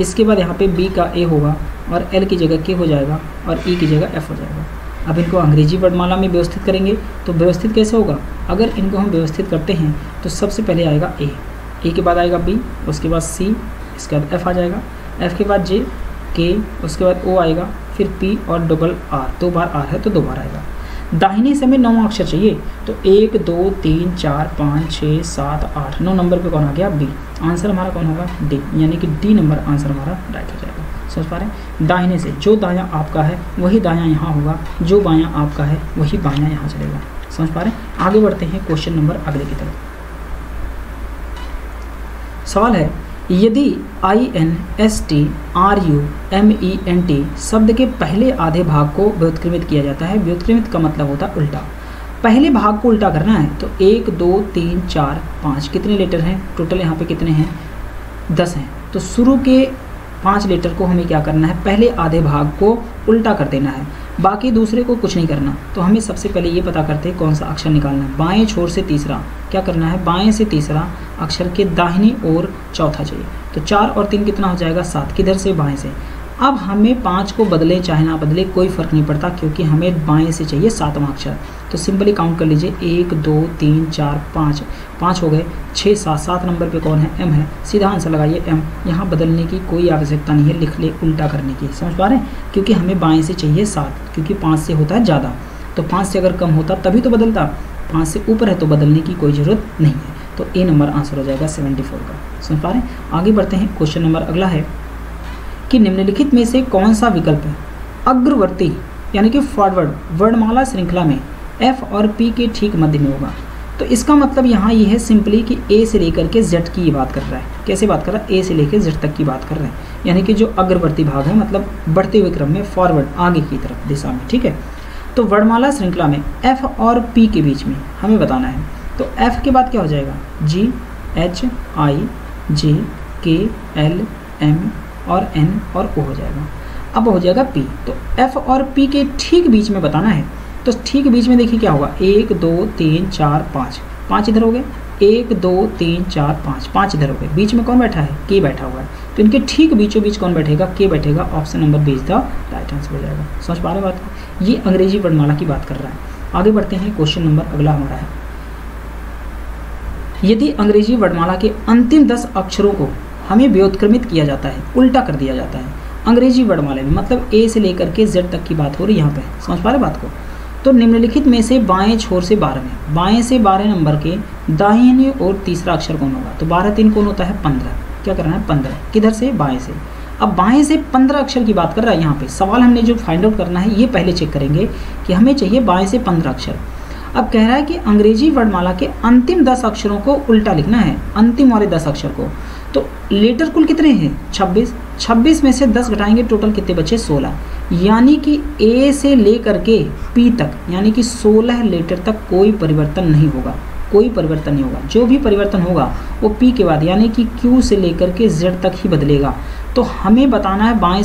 इसके बाद यहाँ पे बी का ए होगा, और एल की जगह के हो जाएगा, और ई की जगह एफ हो जाएगा। अब इनको अंग्रेजी वर्णमाला में व्यवस्थित करेंगे, तो व्यवस्थित कैसे होगा, अगर इनको हम व्यवस्थित करते हैं तो सबसे पहले आएगा ए, ए के बाद आएगा बी, उसके बाद सी, इसके बाद एफ आ जाएगा, एफ के बाद जे, के, उसके बाद ओ आएगा, फिर पी और डबल आर, 2 बार आर है तो 2 बार आएगा। दाहिने से हमें 9वां अक्षर चाहिए, तो 1 2 3 4 5 6 7 8 9 नंबर पे कौन आ गया बी, आंसर हमारा कौन होगा डी, यानी कि डी नंबर आंसर हमारा राइट हो जाएगा। समझ पा रहे हैं, दाहिने से जो दायां आपका है वही दायां यहाँ होगा, जो बायां आपका है वही बायां यहाँ चलेगा। समझ पा रहे हैं। आगे बढ़ते हैं क्वेश्चन नंबर अगले की तरफ। सवाल है, यदि INSTRUMENT शब्द के पहले आधे भाग को व्युत्क्रमित किया जाता है, व्युत्क्रमित का मतलब होता है उल्टा, पहले भाग को उल्टा करना है तो 1 2 3 4 5 कितने लेटर हैं टोटल, यहाँ पे कितने हैं 10 हैं। तो शुरू के 5 लेटर को हमें क्या करना है, पहले आधे भाग को उल्टा कर देना है, बाकी दूसरे को कुछ नहीं करना। तो हमें सबसे पहले ये पता करते हैं कौन सा अक्षर निकालना है। बाएं छोर से तीसरा क्या करना है, बाएं से तीसरा अक्षर के दाहिनी ओर चौथा चाहिए। तो 4 और 3 कितना हो जाएगा 7, किधर से बाएं से। अब हमें 5 को बदले चाहे ना बदले कोई फ़र्क नहीं पड़ता, क्योंकि हमें बाएं से चाहिए 7वां अक्षर। तो सिंपली काउंट कर लीजिए 1 2 3 4 5, 5 हो गए, 6 7, 7 नंबर पे कौन है, एम है। सीधा आंसर लगाइए एम। यहाँ बदलने की कोई आवश्यकता नहीं है, लिख ले उल्टा करने की, समझ पा रहे हैं, क्योंकि हमें बाएं से चाहिए 7, क्योंकि 5 से होता है ज़्यादा। तो 5 से अगर कम होता तभी तो बदलता, 5 से ऊपर है तो बदलने की कोई ज़रूरत नहीं है। तो ए नंबर आंसर हो जाएगा 74 का, समझ पा रहे हैं। आगे बढ़ते हैं, क्वेश्चन नंबर अगला है कि निम्नलिखित में से कौन सा विकल्प है अग्रवर्ती यानी कि फॉरवर्ड वर्णमाला श्रृंखला में एफ और पी के ठीक मध्य में होगा। तो इसका मतलब यहाँ ये है सिंपली कि ए से लेकर के जेड की बात कर रहा है। कैसे बात कर रहा है, ए से लेकर जेड तक की बात कर रहे हैं, यानी कि जो अग्रवर्ती भाग है मतलब बढ़ते हुए क्रम में, फॉरवर्ड आगे की तरफ दिशा में, ठीक है। तो वर्णमाला श्रृंखला में एफ और पी के बीच में हमें बताना है। तो एफ के बाद क्या हो जाएगा, जी एच आई जे के एल एम और एन और ओ हो जाएगा। अब हो जाएगा पी। तो एफ और पी के ठीक बीच में बताना है। तो ठीक बीच में देखिए क्या होगा, 1 2 3 4 5, 5 इधर हो गए, 1 2 3 4 5, 5 इधर हो गए। बीच में कौन बैठा है, के बैठा हुआ है। तो इनके ठीक बीचों बीच कौन बैठेगा, के बैठेगा। Option number B is the right answer हो जाएगा। समझ पा रहे बात को, ये अंग्रेजी वर्णमाला की बात कर रहा है। आगे बढ़ते हैं, क्वेश्चन नंबर अगला हमारा है, यदि अंग्रेजी वर्णमाला के अंतिम 10 अक्षरों को हमें व्युत्क्रमित किया जाता है, उल्टा कर दिया जाता है अंग्रेजी वर्णमाला में, मतलब ए से लेकर के जेड तक की बात हो रही है यहाँ पे, समझ पा रहे बात को। तो निम्नलिखित में से बाएं छोर से 12 में, बाएं से 12 नंबर के दाहिने और तीसरा अक्षर कौन होगा। तो 12 3 कौन होता है 15, क्या करना है 15, किधर से, बाएं से। अब बाएं से 15 अक्षर की बात कर रहा है यहाँ पे। सवाल हमने जो फाइंड आउट करना है ये पहले चेक करेंगे कि हमें चाहिए बाएं से 15 अक्षर। अब कह रहा है कि अंग्रेजी वर्णमाला के अंतिम 10 अक्षरों को उल्टा लिखना है, अंतिम वाले 10 अक्षर को। तो लेटर कुल कितने हैं 26, 26 में से 10 घटाएंगे, टोटल कितने बचे 16, यानी कि ए से लेकर के पी तक यानी कि 16 लेटर तक कोई परिवर्तन नहीं होगा, कोई परिवर्तन नहीं होगा। जो भी परिवर्तन होगा वो पी के बाद यानी कि क्यू से लेकर के जेड तक ही बदलेगा। तो हमें बताना है बाएं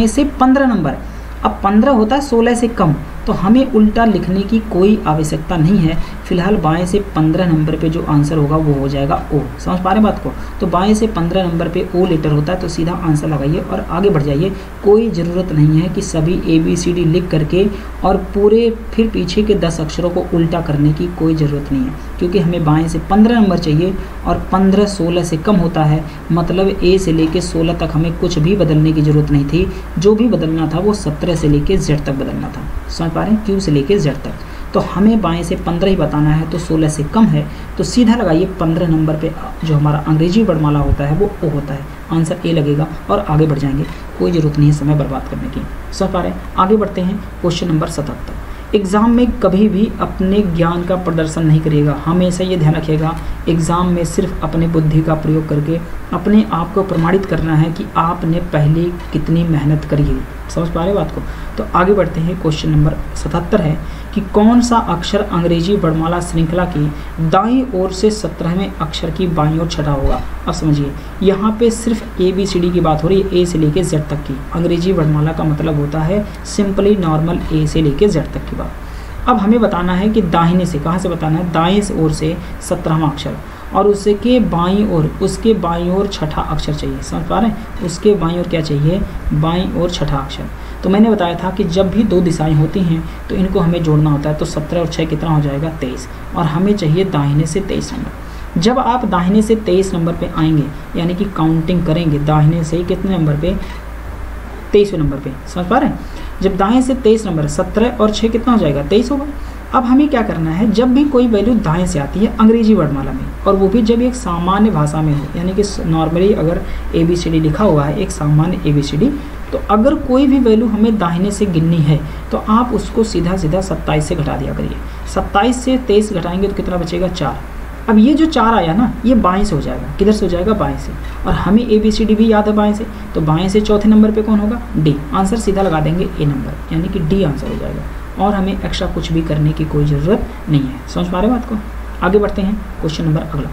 से 15 नंबर। अब 15 होता है 16 से कम, तो हमें उल्टा लिखने की कोई आवश्यकता नहीं है। फिलहाल बाएं से 15 नंबर पे जो आंसर होगा वो हो जाएगा ओ। समझ पा रहे हैं बात को। तो बाएं से 15 नंबर पे ओ लेटर होता है, तो सीधा आंसर लगाइए और आगे बढ़ जाइए। कोई ज़रूरत नहीं है कि सभी ABCD लिख करके और पूरे फिर पीछे के 10 अक्षरों को उल्टा करने की कोई ज़रूरत नहीं है, क्योंकि हमें बाएं से 15 नंबर चाहिए और 15 16 से कम होता है, मतलब ए से लेके 16 तक हमें कुछ भी बदलने की ज़रूरत नहीं थी। जो भी बदलना था वो 17 से लेके जेड तक बदलना था। समझ पा रहे हैं, क्यू से लेके जेड तक। तो हमें बाएं से 15 ही बताना है, तो 16 से कम है, तो सीधा लगाइए 15 नंबर पे जो हमारा अंग्रेजी वर्णमाला होता है वो ओ होता है, आंसर ए लगेगा और आगे बढ़ जाएंगे। कोई ज़रूरत नहीं है समय बर्बाद करने की। समझ पा रहे हैं, आगे बढ़ते हैं। क्वेश्चन नंबर 77, एग्ज़ाम में कभी भी अपने ज्ञान का प्रदर्शन नहीं करिएगा। हमेशा ये ध्यान रखिएगा, एग्ज़ाम में सिर्फ अपने बुद्धि का प्रयोग करके अपने आप को प्रमाणित करना है कि आपने पहले कितनी मेहनत करी है। समझ पा रहे बात को। तो आगे बढ़ते हैं। क्वेश्चन नंबर 77 है कि कौन सा अक्षर अंग्रेजी वर्णमाला श्रृंखला की दाईं ओर से 17वें अक्षर की बाईं ओर छठा होगा। अब समझिए, यहाँ पे सिर्फ ABCD की बात हो रही है, ए से लेके जेड तक की। अंग्रेजी वर्णमाला का मतलब होता है सिंपली नॉर्मल ए से लेके जेड तक की बात। अब हमें बताना है कि दाहिने से, कहाँ से बताना है, दाएं ओर से 17वां अक्षर और उसके बाईं ओर, उसके बाईं ओर छठा अक्षर चाहिए। समझ पा रहे हैं, उसके बाईं ओर क्या चाहिए, बाईं ओर छठा अक्षर। तो मैंने बताया था कि जब भी 2 दिशाएं होती हैं तो इनको हमें जोड़ना होता है। तो 17 और 6 कितना हो जाएगा 23, और हमें चाहिए दाहिने से 23 नंबर। जब आप दाहिने से 23 नंबर पे आएंगे यानी कि काउंटिंग करेंगे दाहिने से कितने नंबर पे, 23वें नंबर पे। समझ पा रहे हैं, जब दाएं से 23 नंबर, 17 और 6 कितना हो जाएगा 23 होगा। अब हमें क्या करना है, जब भी कोई वैल्यू दाएं से आती है अंग्रेजी वर्णमाला में, और वो भी जब एक सामान्य भाषा में हो, यानी कि नॉर्मली अगर ABCD लिखा हुआ है एक सामान्य ABCD, तो अगर कोई भी वैल्यू हमें दाहिने से गिननी है तो आप उसको सीधा सीधा 27 से घटा दिया करिए। 27 से 23 घटाएंगे तो कितना बचेगा 4, अब ये जो 4 आया ना, ये बाएं से हो जाएगा, किधर से हो जाएगा, बाएं से, और हमें ABCD भी याद है बाएं से, तो बाएं से चौथे नंबर पे कौन होगा, D। आंसर सीधा लगा देंगे A नंबर, यानी कि D आंसर हो जाएगा, और हमें एक्स्ट्रा कुछ भी करने की कोई ज़रूरत नहीं है। समझ पा रहे हो बात को? आगे बढ़ते हैं, क्वेश्चन नंबर अगला।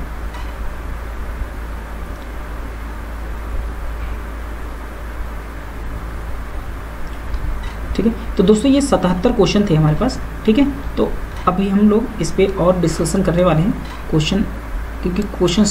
ठीक है, तो दोस्तों ये 77 क्वेश्चन थे हमारे पास। ठीक है, तो अभी हम लोग इस पे और डिस्कशन करने वाले हैं क्वेश्चन, क्योंकि क्वेश्चन